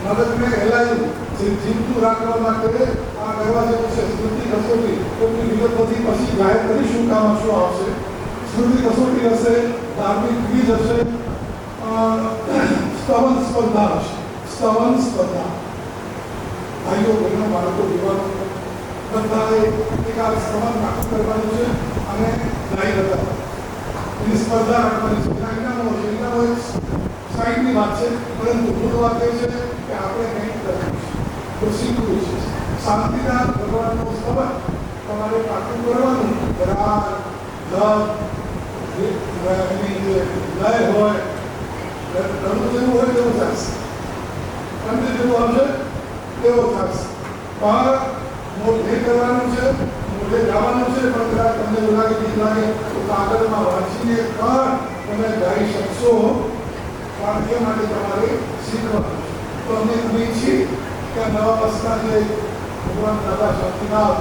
Speaker 7: મગજને હેલાયું જીવતું રાખવા માટે આ કરવા જેવું છે સ્મૃતિ કસોટી. તો વિગત બધી પછી જાહેર કરીશું કામ શું આવશે. સ્મૃતિ કસોટી હશે, ધાર્મિક ક્વિઝ હશે, સ્તવન સ્પર્ધા હશે. સ્તવન સ્પર્ધા ભાઈઓ બહેનો બાળકો યુવાનો બધાએ એક સ્તવન નાટક કરવાનું છે અને ગાઈ હતા એની સ્પર્ધા રાખવાની છે. ઇનામો એક સાઈડની વાત છે, પરંતુ મૂળ વાત એ છે કે આપણે કંઈક કરવું છે, તો શીખવું છે. શાંતિના ભગવાનનો સ્તવન તમારે પાકું કરવાનું. રાગ એની જે લય હોય, રણું જેવું હોય તેવું થશે, કંઠ જેવું આવશે તેવો થશે. પણ મોઢે કરવાનું છે, મોઢે ગાવાનું છે, પણ કદાચ તમને એવું લાગે બીક લાગે તો કાગળમાં વાંચીને પણ તમે ગાઈ શકશો. પણ એ માટે તમારે શીખવાનું છે. તો અમે ઈચ્છીએ કે નવા વર્ષના જે ભગવાન દાદા શાંતિનાથ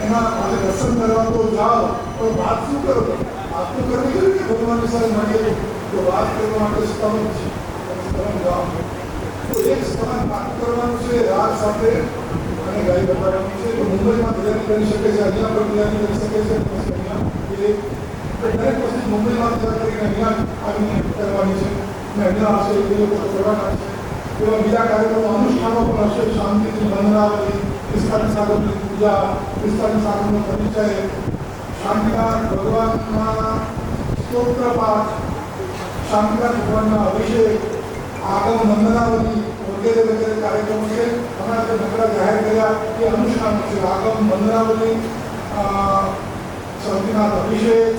Speaker 7: એના માટે દર્શન કરવા તો જાઓ, તો વાત શું કરો? વાત તો કરવી જોઈએ કે ભગવાનની સાથે મળીએ. તો વાત કરવા માટે સ્તવન છે, સ્તવન ગાઓ. તો એક સ્તવન પાકું કરવાનું છે રાગ સાથે અને ગાઈ બતાવવાનું છે. તો મુંબઈમાં તૈયારી કરી શકે છે, અહીંયા પણ તૈયારી કરી શકે છે. દરેક વસ્તુ મુંબઈમાં તૈયાર કરીને અહીંયા આવીને કરવાની છે. અને અહીંયા હશે એ લોકો કરવાના છે. એવા બીજા કાર્યક્રમો અનુષ્ઠાનો પણ હશે. શાંતિથી વંદનાવલી, 45 આગળની પૂજા, 45 આગળનો પરિચય, શાંતિનાથ ભગવાનના સ્તોત્ર પાઠ, શાંતિનાથ ભગવાનના અભિષેક, આગમ વંદનાવલી વગેરે કાર્યક્રમો છે. હમણાં જે નકરા જાહેર કર્યા એ અનુષ્ઠાનો છે. આગમ વંદનાવલી, શાંતિનાથ અભિષેક,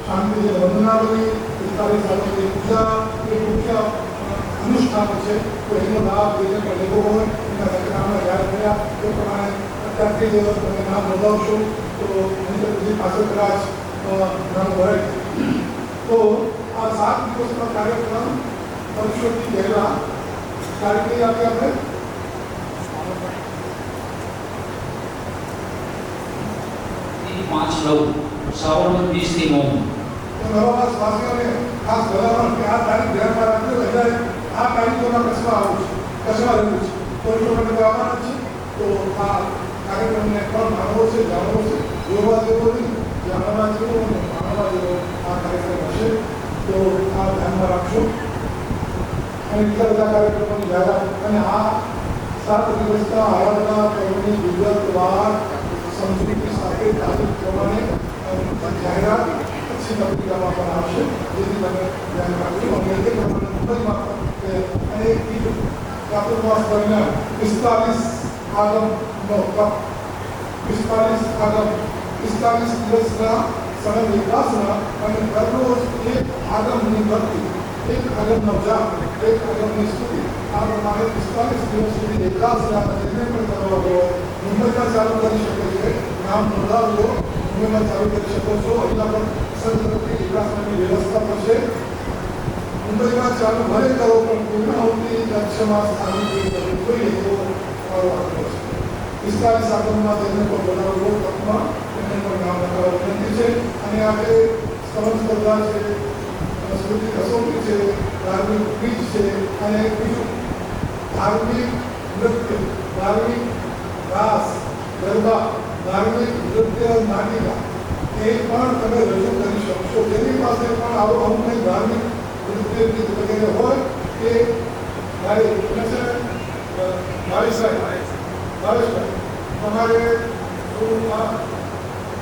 Speaker 7: શાંતિ વંદનાવલી, 45 આગળની પૂજા એ મુખ્ય અનુષ્ઠાનો છે. તો એનો લાભ જે પણ લેવો હોય એના નકરામાં જાહેર કર્યા એ પ્રમાણે અત્યારથી જ તમે નામ નોંધાવશો તો પછી પાછળ કદાચ નામ ભરાય. તો આ 7 દિવસનો કાર્યક્રમ વર્ષોથી પહેલા તારીખ કઈ આપી આપણે
Speaker 2: 5/9 શ્રાવણ 20 થી 9.
Speaker 7: નવા વાસીઓને ખાસ ભલામણ કે આ તારીખ ધ્યાનમાં રાખજો. એટલે આ તારીખોમાં કચ્છમાં આવું છે, કચ્છમાં રહેવું છે, વર્ષો માટે આવવાના છે. તો આ કાર્યક્રમને પણ માનવો છે, જાણવો છે, જોવા જેવો નહીં, જાણવા જેવો અને માનવા જેવો આ કાર્યક્રમ હશે. તો આ ધ્યાનમાં રાખશો. અને બીજા બધા કાર્યક્રમોની જાહેરાત અને આ 7 દિવસના આરાધના પર્વની વિગતવાર સંસ્કૃતિ સાથે તારીખ પ્રમાણે જાહેરાત પછી પત્રિકામાં પણ આવશે. જેથી તમે ધ્યાન રાખજો. અને એ પ્રમાણે મુંબઈમાં અને ચાતુર્માસ દરમિયાન 45 આગમનો કપ, 45 આગમ, 45 દિવસના સળંગ વિકાસના અને દરરોજ એક આગમની ભક્તિ, એક આગમનો જાપ, એક આગમની સ્તુતિ, આ પ્રમાણે 45 દિવસ સુધી એકાસના જેને પણ કરવા હોય મુંબઈમાં ચાલુ કરી શકે છે. નામ નોંધાવજો, મુંબઈમાં ચાલુ કરી શકો છો. અહીંયા પણ સંતરથી વિકાસની વ્યવસ્થા થશે. મુંબઈમાં ચાલુ ભલે કરો પણ પૂર્ણાહુતિ લક્ષ્યમાં સ્થાનિક જોઈએ એવો મારો આગ્રહ છે. 45 આગમમાં જેને પણ બોલાવવો તકમાં એને પણ નામ લખાવવા વિનંતી છે. અને આજે સ્તવન સ્પર્ધા છે, સ્મૃતિ કસોટી છે, ધાર્મિક ક્વિઝ છે અને બીજું ધાર્મિક નૃત્ય, ધાર્મિક રાસ, ગરબા, ધાર્મિક નૃત્ય નાટિકા એ પણ તમે રજૂ કરી શકશો. જેની પાસે પણ આવો અમુક કંઈ ધાર્મિક નૃત્ય ગીત વગેરે હોય એ ભાવેશભાઈ તમારે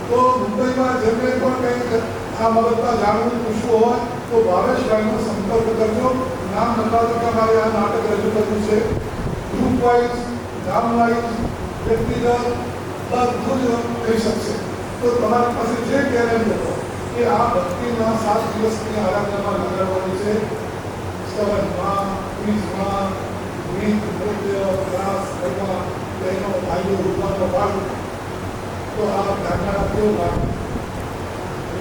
Speaker 7: તો મુંબઈમાં જેમને પણ કંઈક આ બાબતમાં જાણવું પૂછવું હોય તો ભાવેશભાઈનો સંપર્ક કરજો. નામ નોંધાવજો કે મારે આ નાટક રજૂ કરવું છે. ગ્રુપ વાઇઝ, ગામ વાઇઝ, વ્યક્તિગત બધું જ કહી શકશે. તો તમારી પાસે જે ટેલેન્ટ હતો કે આ ભક્તિમાં 7 દિવસની આરાધનામાં લગાડવાની છે. સ્તવનમાં, ક્વિઝમાં, ગીત, નૃત્ય, ક્લાસ કરવા, બહેનો ભાઈઓ રૂપવાનો ભાગ. તો આ ધ્યાનમાં રાખજો.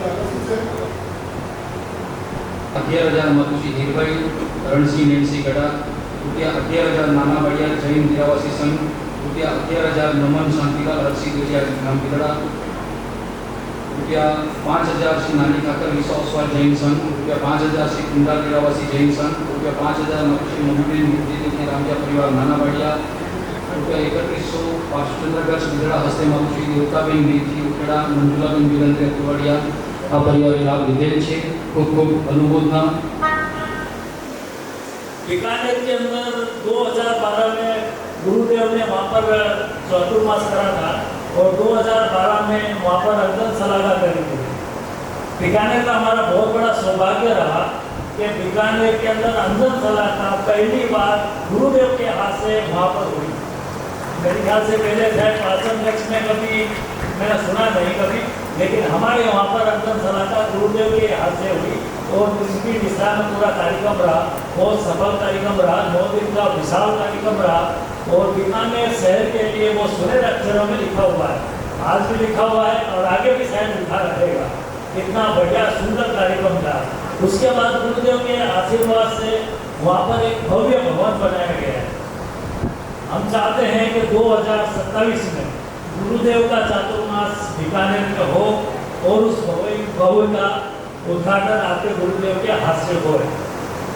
Speaker 7: આગળ શું છે?
Speaker 2: 11,000 મધુશ્રી હીરભાઈ રણસિંહ નેન્સી ગડા, ₹11,000 નાના બળિયા જૈન દિરાવાસી સંઘ, ₹11,000 નમન શાંતિલાલ હરસિંહ ગુજિયા ગામ ગીદડા, ₹5,000 શ્રી નાની ઠાકર વિશ્વાસવા જૈન સંઘ, ₹5,000 શ્રી કુંડા દિરાવાસી જૈન સંઘ, ₹5,000 શ્રી મધુબેન મુક્તિ રામજા પરિવાર નાના બળિયા, ₹3100 પાર્શ્વચંદ્રગઢ ગીદડા હસ્તે મધુશ્રી દેવતાબેન મેથી ઉકેડા મંજુલાબેન વિરેન્દ્ર કુવાડિયા આ પરિવારે લાભ લીધેલ છે. ખૂબ ખૂબ અનુમોદના.
Speaker 8: बीकानेर के अंदर 2012 में गुरुदेव ने वहाँ पर चतुर्मास करा था और 2012 में वहाँ पर अंजन सलागा करी थी. बीकानेर का हमारा बहुत बड़ा सौभाग्य रहा कि बीकानेर के अंदर अंजन सलागा पहली बार गुरुदेव के हाथ से वहाँ पर हुई. मेरे ख्याल से पहले शायद पाचन लक्ष्य में कभी मैंने सुना नहीं कभी, लेकिन हमारे वहाँ पर अंजन सलागा गुरुदेव के हाथ से हुई और उसकी दिशा में पूरा कार्यक्रम रहा. बहुत सफल कार्यक्रम रहा. 9 दिन का विशाल कार्यक्रम रहा और बीकानेर शहर के लिए वो सुनहरे अक्षरों में लिखा हुआ है. आज भी लिखा हुआ है और आगे भी शायद लिखा रहेगा. इतना बढ़िया सुंदर कार्यक्रम था. उसके बाद गुरुदेव के आशीर्वाद से वहाँ पर एक भव्य भवन बनाया गया है. हम चाहते हैं कि 2027 में गुरुदेव का चातुर्मास बीकानेर में हो और उस भवन का उद्घाटन आपके गुरुदेव के हाथ से हो.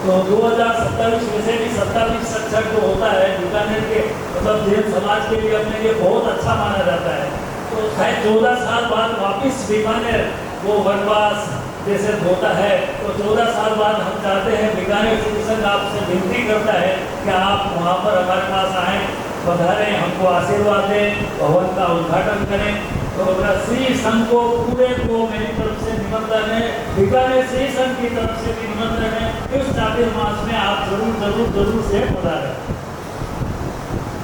Speaker 8: तो 2027 वैसे भी 27 67 जो होता है बीकानेर के मतलब जैन समाज के लिए अपने लिए बहुत अच्छा माना जाता है. तो शायद 14 साल बाद वापस बीकानेर वो वनवास जैसे होता है. तो 14 साल बाद हम चाहते हैं बीकानेर सिटी संघ आपसे विनती करता है कि आप वहाँ पर हमारे पास आएँ, पधारें, हमको आशीर्वाद दें, भवन का उद्घाटन करें. तो श्री संघ को पूरे को मेरी तरफ से निमंत्रण है. बीकानेर श्री संघ की तरफ से भी निमंत्रण है. इस चातुर्मास में आप जरूर जरूर जरूर से पधारें.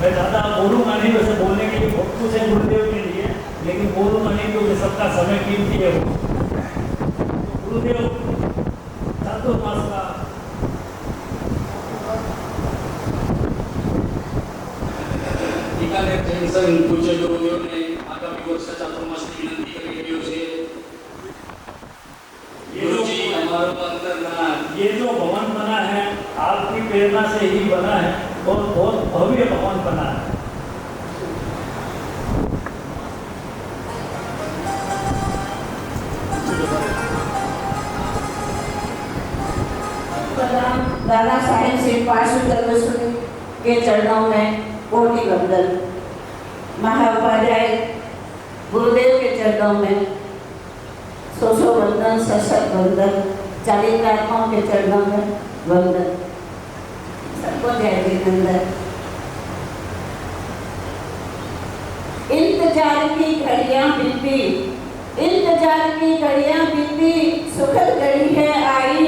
Speaker 8: मैं ज़्यादा बोलूँगा नहीं, वैसे बोलने के लिए बहुत कुछ है गुरुदेव के लिए, लेकिन बोलूँगा नहीं क्योंकि सबका समय कीमती है. वो गुरुदेव चातुर्मास का
Speaker 2: बीकानेर जैन संघ पूज्य गुरुदेव ने आगामी वर्ष चातुर्मास की विनंती કરી રહ્યો છે.
Speaker 8: ये जो भवन बना है आपकी प्रेरणा से ही बना है और बहुत भव्य भवन बना है.
Speaker 9: दादा साहेब श्री पार्श्वचंद्र के चरणों में कोटि वंदन. महाउपाध्याय गुरुदेव के चरणों में सौ वंदन, सशक्त वंदन. चालीसात्माओं के चरणों में वंदन. सबको जय जिनेंद्र. इंतजार की घड़ियां बीती, इंतजार की घड़ियां बीती, सुखद घड़ी है आई.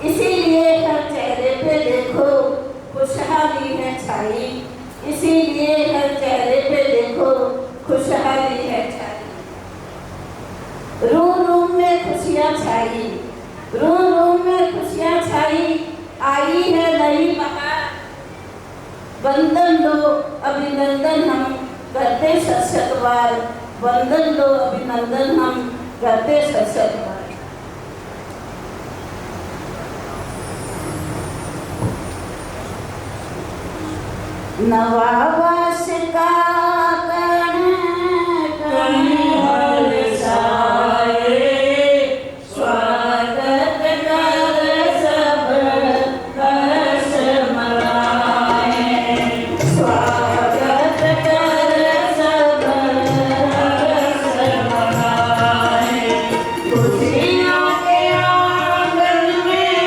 Speaker 9: इसीलिए हर चेहरे पे देखो खुशहाली है छाई. इसीलिए हर चेहरे पे देखो खुशहाली है छाई. रूम रूम में खुशियाँ छाई, रूम रूम में खुशियाँ छाई. आई है नई बहार. वंदन दो अभिनंदन हम करते शतशतवार. वंदन दो अभिनंदन हम करते शतशतवार. नवा वर्ष का कण कण हर्षाए. स्वागत कर सब हर्ष मनाए. स्वागत कर सब हर्ष मनाए. खुशियों के आंगन में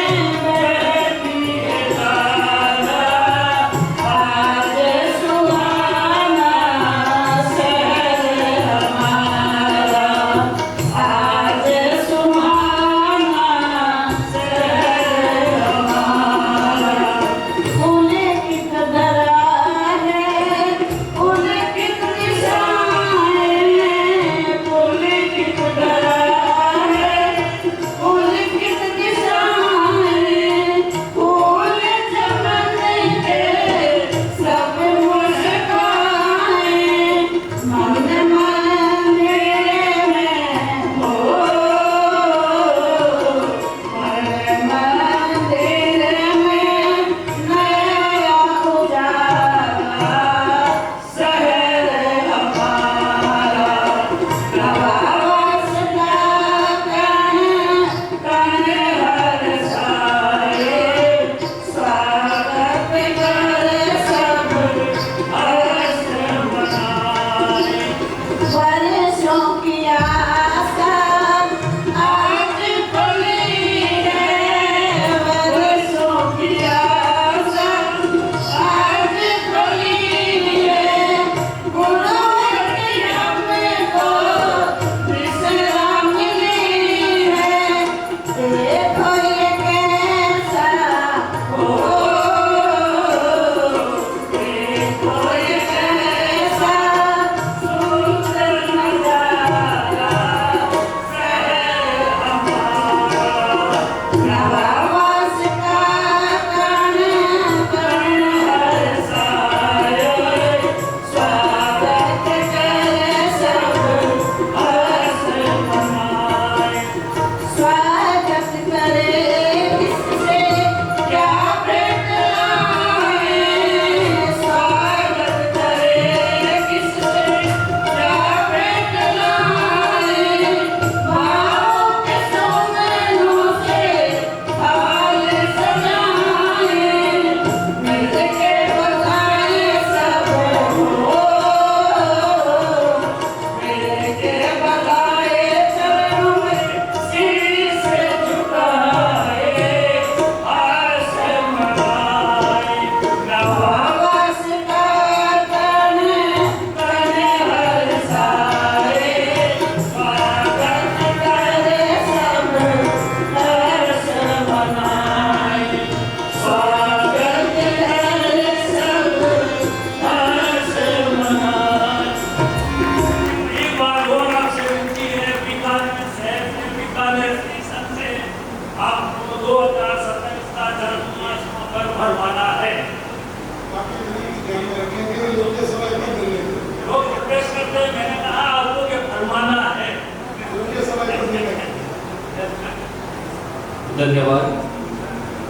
Speaker 9: बैठी है दादा. आज सुहाना
Speaker 5: ધન્યવાદ.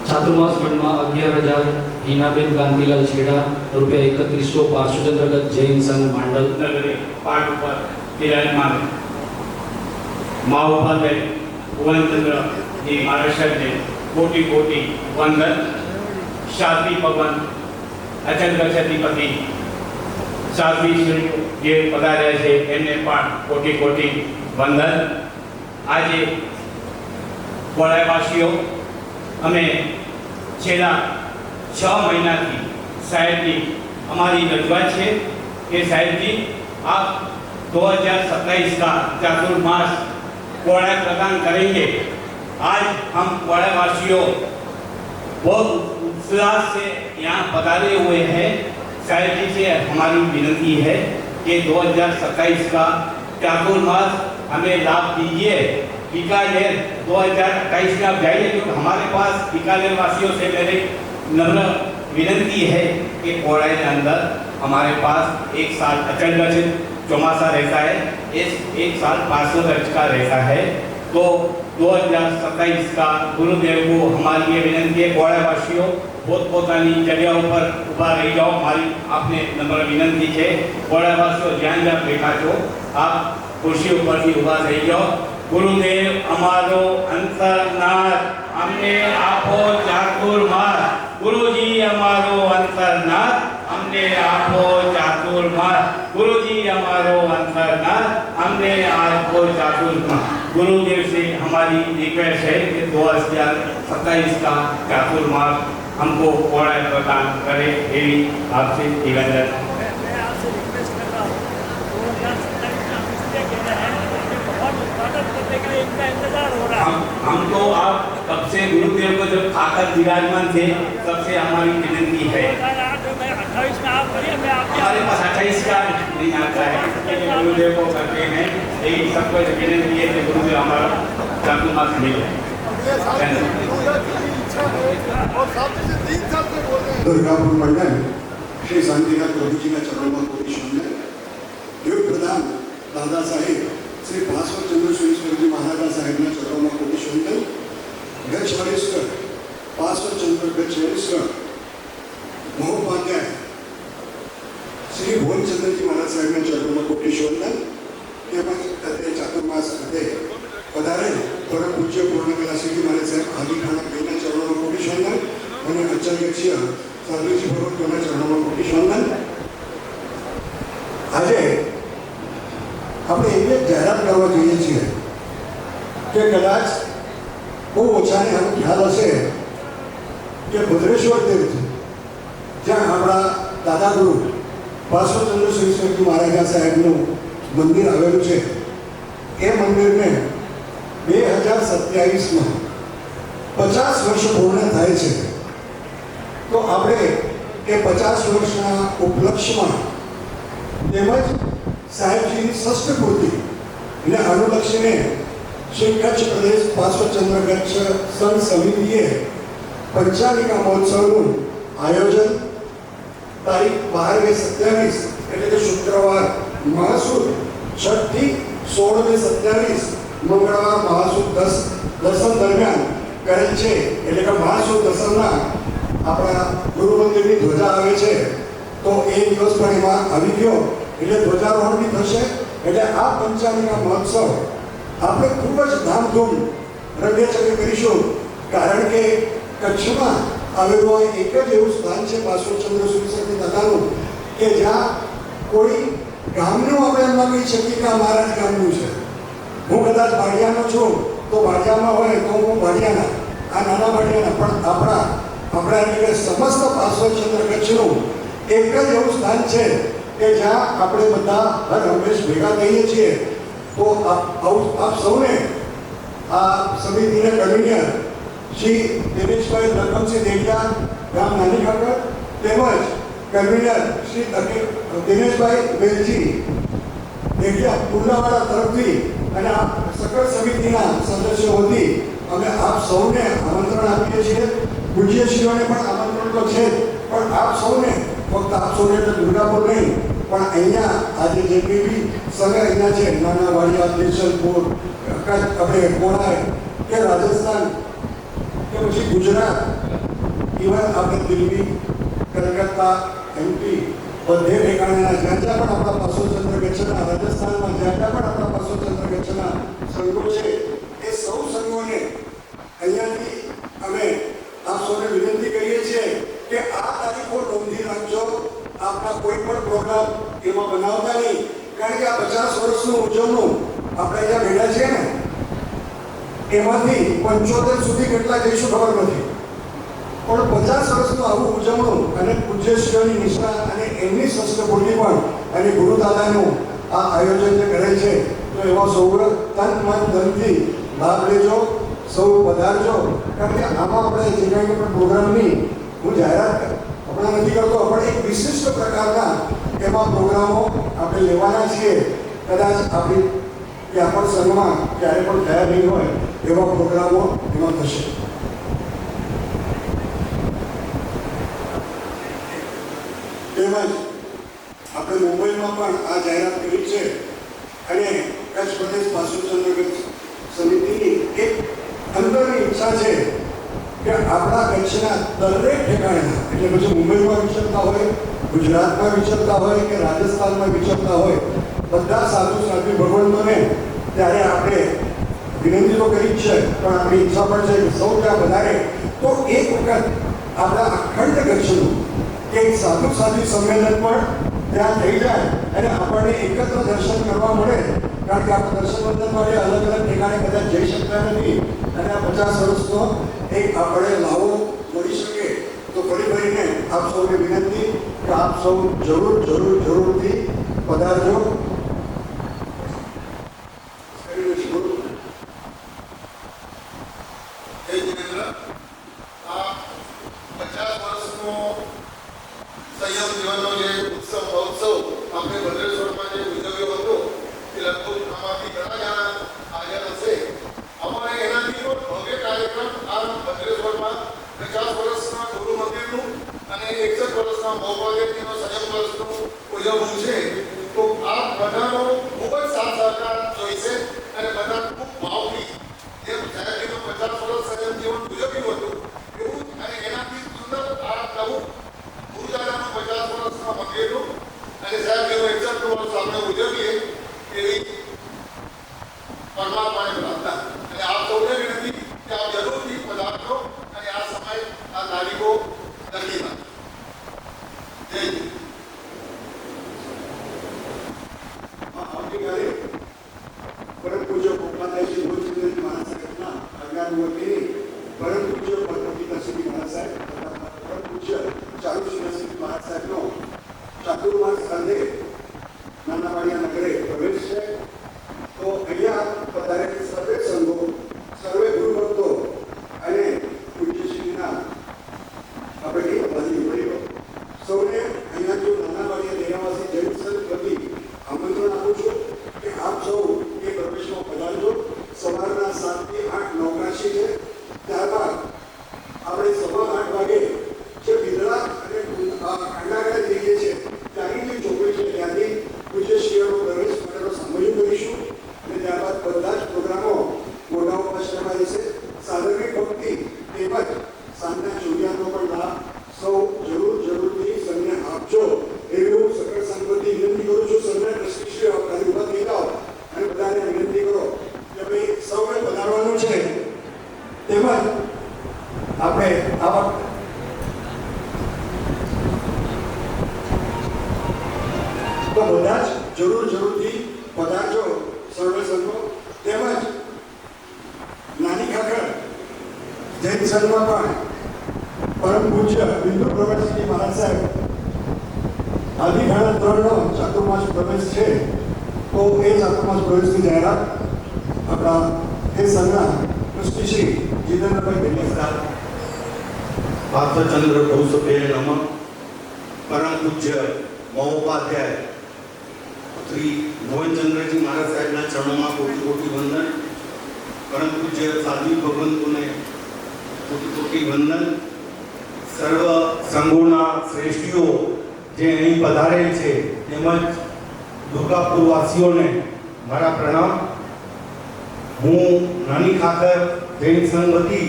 Speaker 5: ચાતુર્માસ ફંડમાં 11,000 હિનાબેન કાંતિલાલ છેડા, રૂપિયા 3100 પાર્શ્વચંદ્રગત જૈન સંઘ માંડલ.
Speaker 1: નગરી પાઠ ઉપર બિરાજમાન મહાઉપાધ્યાય ભુવનચંદ્રજી મહારાષ્ટ્રને કોટી કોટી વંદન. શાસ્ત્રી ભગવાન અચલ ગચ્છતિપતિ શાસ્ત્રી શ્રી જે પધાર્યા છે એમને પણ કોટી કોટી વંદન. આજે વડાવાસીઓ અમે છેલ્લા 6 મહિનાથી સાહેબની અમારી રજૂઆત છે कि साहिब जी आप 2027 का चातुर्मास कोड़ा प्रदान करेंगे. आज हम कोड़ा वासियों बहुत उत्साह से यहाँ पधारे हुए हैं. साहिब जी से हमारी विनती है कि 2027 का चातुर्मास हमें लाभ दीजिए. बीकानेर 2028 में आप जाइए, क्योंकि हमारे पास बीकानेर वासियों से मेरे नम्र विनती है कि कोड़ा के अंदर हमारे पास 1 साल अचल गच्छ चौमासा रहता है, इस 1 साल 500 गच्छ का रहता है. तो 2027 का गुरुदेव को हमारी ये विनती है, कोड़ा वासियों પોતપોતાની જગ્યાઓ પર ઊભા રહી જાઓ. મારી આપને નમ્ર વિનંતી છે, કોડા વાસીઓ જ્યાં જ્યાં બેઠા છો આપ ખુરશી ઉપરથી ઊભા થઈ જાઓ. ગુરુદેવ અમારો અંતરનાથ, અમને આપો ચાતુર્માસ. ગુરુજી અમારો અંતરનાથ, અમને આપો ચાતુર્માસ. गुरुजी हमारो अंतरनाथ, हमने आपको चातुर्मास. गुरुदेव से हमारी रिक्वेस्ट है कि 2027 का चातुर्मास हमको कोड़ा प्रदान करे. यही आपसे निवेदन.
Speaker 8: मैं आपसे रिक्वेस्ट कर रहा हूँ, 2027 में हम इसलिए कह रहे हैं कि बहुत उत्पादन करने के लिए इनका इंतजार हो रहा है.
Speaker 1: हम तो आप कब से गुरुदेव को जब खाकर विराजमान थे तब से हमारी विनती है.
Speaker 8: 2008 में 28 में आप करिए, मैं आपके
Speaker 1: हमारे पास 28 का नहीं आता है, गुरुदेव को करते हैं. यही सबको विनती है कि गुरुदेव हमारा चातुर्मास मिले.
Speaker 7: और साथ से 3 साल से बोल रहे हैं.
Speaker 10: दुर्गापुर मंडल श्री शांतिनाथ प्रभु जी का चरणों में कोटि वंदन. योग प्रधान दादा साहेब श्री भास्कर चंद्र सुरेश्वर जी महाराजा साहेब ने चरणों में कोटि वंदन. गच्छ वरिष्ठ भास्कर चंद्र गच्छ वरिष्ठ महोपाध्याय श्री भुवनचंद्र जी महाराज साहेब ने चरणों में कोटि वंदन. चातुर्मास पधारे परम पूज्य पूर्ण कैलासीजी महाराज साहेब आदि खाना बेना चरणों में कोटि वंदन અને અચલ્યક્ષીય સાધુજી ભગવતના ચરણોમાં કોટી વંદન. આજે આપણે એવી એક જાહેરાત કરવા જોઈએ છીએ કે કદાચ બહુ ઓછાને આનો ખ્યાલ હશે કે ભદ્રેશ્વર તીર્થ, જ્યાં આપણા દાદા ગુરુ ભાસ્વરચંદ્ર સુરેશ્વરજી મહારાજા સાહેબનું મંદિર આવેલું છે, એ મંદિરને 2027માં 50 વર્ષ પૂર્ણ થાય છે. તો આપણે એ 50 વર્ષના ઉપલક્ષ્યમાં તેમજ સાહેબજીની ષષ્ઠ પૂર્તિને અનુલક્ષીને શ્રી કચ્છ પ્રદેશ ભાસ્વરચંદ્ર ગચ્છ સંઘ સમિતિએ પંચાલિકા મહોત્સવનું આયોજન તારીખ 12-27 એટલે કે શુક્રવાર મહાસુદ 6 થી 16-27 મંગળવાર મહાસુદ દસમ દરમિયાન કરેલ છે. એટલે કે મહાસુદ દસમના આપણા ગુરુ મંદિરની ધ્વજા આવે છે, તો એ દિવસ પણ એમાં આવી ગયો એટલે ધ્વજારોહણ બી થશે. એટલે આ પંચાલિકા મહોત્સવ આપણે ખૂબ જ ધામધૂમ રંગેચંગે કરીશું. કારણ કે કચ્છમાં આવેલું એક જ એવું સ્થાન છે ભાસ્વરચંદ્ર સુરેશ્વરજી દાદાનું કે જ્યાં કોઈ ગામનું આપણે એમ ના કહી શકીએ કે આ મહારાજ ગામનું છે. હું કદાચ ભાડિયાનો છું તો ભાડિયામાં હોય તો હું ભાડિયાના, આ નાના ભાડિયાના, પણ આપણા એટલે સમસ્ત ભાસ્વરચંદ્ર ગચ્છનું એક જ એવું સ્થાન છે કે જ્યાં આપણે બધા હર હંમેશ ભેગા થઈએ છીએ. તો આપ સૌને આ સમિતિના કન્વીનર શ્રી દિનેશભાઈ લખમસિંહ દેડિયા ગામ નાની ખાકર તેમજ કન્વીનર શ્રી દિનેશભાઈ વેલજી દેડિયા પુરલાવાડા તરફથી અને આ સકળ સમિતિના સદસ્યો વતી અમે આપ સૌને આમંત્રણ આપીએ છીએ. પૂજ્યશ્રીઓને પણ આમંત્રણ તો છે, પણ આપ સૌને, ફક્ત આપ સૌને તો દુર્ગાપુર નહીં પણ અહીંયા આજે જે બી સંઘ અહીંયા છે, નાના વાડિયા, તિરસલપુર, આપણે કોણાય કે રાજસ્થાન પછી ગુજરાત, ઇવન આપણે દિલ્હી, કલકત્તા, એમપી બધે ઠેકાણાના જ્યાં જ્યાં પણ આપણા પાસોચંદ્ર કચ્છના, રાજસ્થાનમાં જ્યાં જ્યાં પણ આપણા પાસોચંદ્ર કચ્છના સંઘો છે એ સૌ સંઘોને અહીંયાથી અમે આપ સૌને વિનંતી કરીએ છીએ કે આ તારીખો નોંધી રાખજો. આપણા કોઈ પણ પ્રોગ્રામ એમાં બનાવતા નહીં, કારણ કે આ 50 વર્ષનું ઉજવણું આપણે અહીંયા ભેગા છીએ ને એમાંથી 75 સુધી કેટલા જઈશું ખબર નથી, પણ 50 વર્ષનું આવું ઉજવણું અને પૂજ્યશ્રીઓની નિષ્ઠા અને એમની સંસ્કૃતિ પણ અને ગુરુદાદાનું આ આયોજન જે કરે છે તો એવા સૌ તન મન ધનથી લાભ લેજો, સૌ પધારજો. કારણ કે આમાં આપણે જે કાંઈ પણ પ્રોગ્રામની હું જાહેરાત હમણાં નથી કરતો, પણ એક વિશિષ્ટ પ્રકારના એવા પ્રોગ્રામો આપણે લેવાના છીએ. કદાચ આપણી ત્યાં પણ સંઘમાં ક્યારે પણ થયા નહીં હોય એવા પ્રોગ્રામો એમાં થશે. તેમજ આપણે મુંબઈમાં પણ આ જાહેરાત કરી છે અને કચ્છ પ્રદેશ પાસોચંદ્ર સમિતિની એક અંદરની ઈચ્છા છે કે આપણા કચ્છના દરેક ઠેકાણેના, એટલે પછી મુંબઈમાં વિચરતા હોય, ગુજરાતમાં વિચરતા હોય કે રાજસ્થાનમાં વિચરતા હોય, બધા સાધુ સાધ્વી ભગવંતોને ત્યારે આપણે વિનંતી તો કરી જ છે, પણ આપણી ઈચ્છા પણ છે કે સૌ ત્યાં વધારે તો એક વખત આપણા અખંડ કચ્છનું કે સાધુ સાધ્વી સંમેલન પણ ત્યાં થઈ જાય અને આપણને એકત્ર દર્શન કરવા મળે. કારણ કે આપણે દર્શન બંધન માટે અલગ અલગ ઠેકાણે કદાચ જઈ શકતા નથી અને આ 50 વર્ષનો એક આપણે લાવો મળી શકે. તો ફરી ફરીને આપ સૌને વિનંતી કે આપ સૌ જરૂરથી પધારજો.
Speaker 7: સંયમ જીવનનો જે ઉત્સવ મહોત્સવ આપણે ભદ્રેશ્વરમાં જે ઉજવ્યો હતો એ લગભગ આમાંથી ઘણા જણા હાજર હશે. અમારે એનાથી પણ ભવ્ય કાર્યક્રમ આ ભદ્રેશ્વરમાં 50 વર્ષના ગુરુ મંદિરનું અને 61 વર્ષના મહોપાદેવજીનો સંયમ વર્ષનું ઉજવવું છે. તો આ બધાનો ખૂબ જ સાથ સહકાર જોઈશે અને બધા ખૂબ ભાવથી જેમ સાહેબજીનો 50 વર્ષ સંયમ જીવન ઉજવ્યું હતું એવું અને એનાથી સુંદર આ નવું ગુરુદાદાનું 50 વર્ષના મંદિરનું અને સાહેબજીનું 61 વર્ષ આપણે ઉજવીએ એવી પરમાત્માને પ્રાર્થના. અને આપ સૌને વિનંતી કે આપ જરૂરથી પધારજો અને આ સમય આ તારીખો લખી નાખો. જય હિન્દ.
Speaker 10: આવતીકાલે પરમ પૂજ્ય ગોપાલદાસજી ગોવિંદજી મહારાજ સાહેબના 11 વર્ષની પરમ પૂજ્ય પરમપિતાશ્રી મહારાજ સાહેબ તથા પરમ પૂજ્ય ચારુશ્રી મહારાજ સાહેબનો ચાતુર્માસ અંગે નાનાવાડિયા નગરે પ્રવેશ છે. તો અહીંયા પધારેલ સર્વે સંઘો, સર્વે ગુરુભક્તો અને પૂજ્યશ્રીના આપણે બધી વડીલો સૌને અહીંયા જો નાનાવાડિયા ડેરાવાસી જૈન સંઘ વતી આમંત્રણ આપું છું કે આપ સૌ એ પ્રવેશમાં પધારજો. સવારના 7 થી 8 નવરાશી છે. ત્યારબાદ આપણે સવા 8 વાગે જે બિદડા અને ખાંડાગઢ જઈએ છીએ ત્યાંની જે ચોકડી છે ત્યાંથી પૂજ્યશ્રીઓનો પ્રવેશ માટેનો સામૂહિક કરીશું અને ત્યારબાદ બધા જ પ્રોગ્રામો મોઢા ઉપાસનામાં રહેશે. સાધર્મિક ભક્તિ તેમજ સાંજના ચોરિયાનો પણ લાભ સૌ જરૂરથી સૌને આપજો એવી હું સકળ સંગતિ વિનંતી કરું છું. સૌને ટ્રસ્ટીશ્રીઓ ખાલી ઉભા થઈ જાઓ અને બધાને વિનંતી કરો કે ભાઈ સૌને પધારવાનું છે. તેમજ આપણે આ વખતે તો બધા જ જરૂરથી પધારજો સર્વે સંઘો. તેમજ નાની ખાખર જૈન સંઘમાં પણ પરમ પૂજ્ય બિંદુ પ્રવેશજી મહારાજ સાહેબ આદિઘાણા 3નો ચાતુર્માસ પ્રવેશ છે. તો એ ચાતુર્માસ પ્રવેશની જાહેરાત આપણા એ સંઘના ટ્રસ્ટીશ્રી જીતેન્દ્રભાઈ ભેડિયા
Speaker 11: પાર્થચંદ્ર ભૌસભે નમઃ. પરમ પૂજ્ય મહોપાધ્યાય શ્રી મોહનચંદ્રજી મહારાજ સાહેબના ચરણોમાં કોટી કોટી વંદન. પરમ પૂજ્ય સાધ્વી ભગવંતોને કોટી કોટી વંદન. સર્વ સંઘોના શ્રેષ્ઠીઓ જે અહીં પધારેલ છે તેમજ દુર્ગાપુરવાસીઓને મારા પ્રણામ. હું નાની ખાખર જૈન સંઘ વતી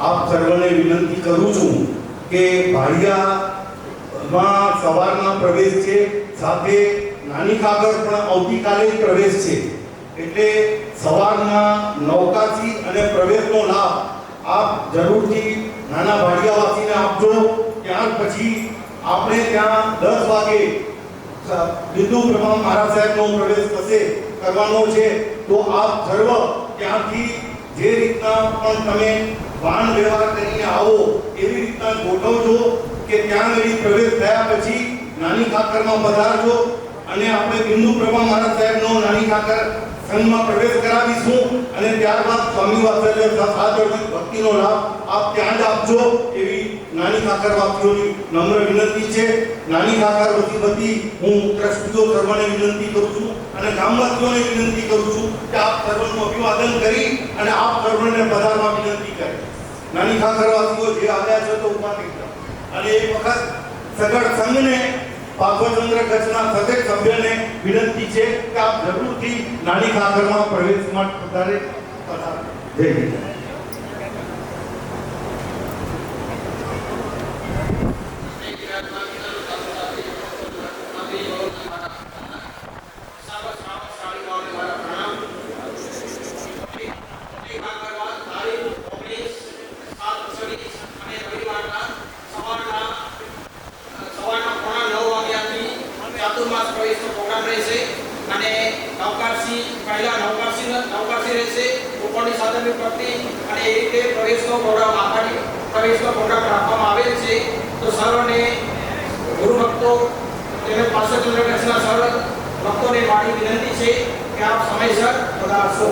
Speaker 11: આપ સર્વને વિનંતી કરું છું કે ભાડિયામાં સવારના પ્રવેશ છે, સાથે નાની ખાગર પણ આવતીકાલે જ પ્રવેશ છે, એટલે સવારના નવકાશી અને પ્રવેશનો લાભ આપ જરૂરથી નાના ભાડિયાવાસીને આપજો. ત્યાર પછી આપણે ત્યાં 10 વાગે બિંદુ પ્રભા મહારાજ સાહેબનો પ્રવેશ કરવાનો છે. તો આપ સર્વ ત્યાંથી જે રીતના પણ તમે વાહન વ્યવહાર કરીને આવો એવી રીતના ગોઠવજો કે ત્યાં આગળ પ્રવેશ થયા પછી નાની ખાકરમાં પધારજો અને આપણે બિંદુ પ્રભા મહારાજ સાહેબનો નાની ખાકર સંઘમાં પ્રવેશ કરાવીશું અને ત્યારબાદ સ્વામી વાત્સલ્ય સાધર્મિક ભક્તિનો લાભ આપ ત્યાં જ આપજો એવી નાની ખાકર વાસીઓની નમ્ર વિનંતી છે. નાની ખાકર વતી હું ટ્રસ્ટીઓ સર્વને વિનંતી કરું છું અને ગામવાસીઓને વિનંતી કરું છું કે આપ સર્વનું અભિવાદન કરી અને આપ સર્વને પધારવા વિનંતી કરે. નાની ખાકર વાસીઓ જે આવ્યા છે તો ઉભા થઈ જાઓ અને એક વખત સગળ સંઘને પાર્શ્વચંદ્ર કચ્છના સતત સભ્યને વિનંતી છે કે આપ જરૂરથી નાની ખાકરમાં પ્રવેશ માટે પધારે. જય હિન્દ.
Speaker 12: ચાતુર્માસ પ્રવેશનો પ્રોગ્રામ રહેશે અને નવકાશી રહેશે, ઉપરની સાધનની પ્રતિ અને એ રીતે પ્રવેશનો પ્રોગ્રામ આખાડી પ્રવેશનો પ્રોગ્રામ રાખવામાં આવેલ છે. તો સર્વને ગુરુ ભક્તો તેમજ પાર્શ્વચંદ્ર કચ્છના સર્વ ભક્તોને મારી વિનંતી છે કે આપ સમયસર પધારશો.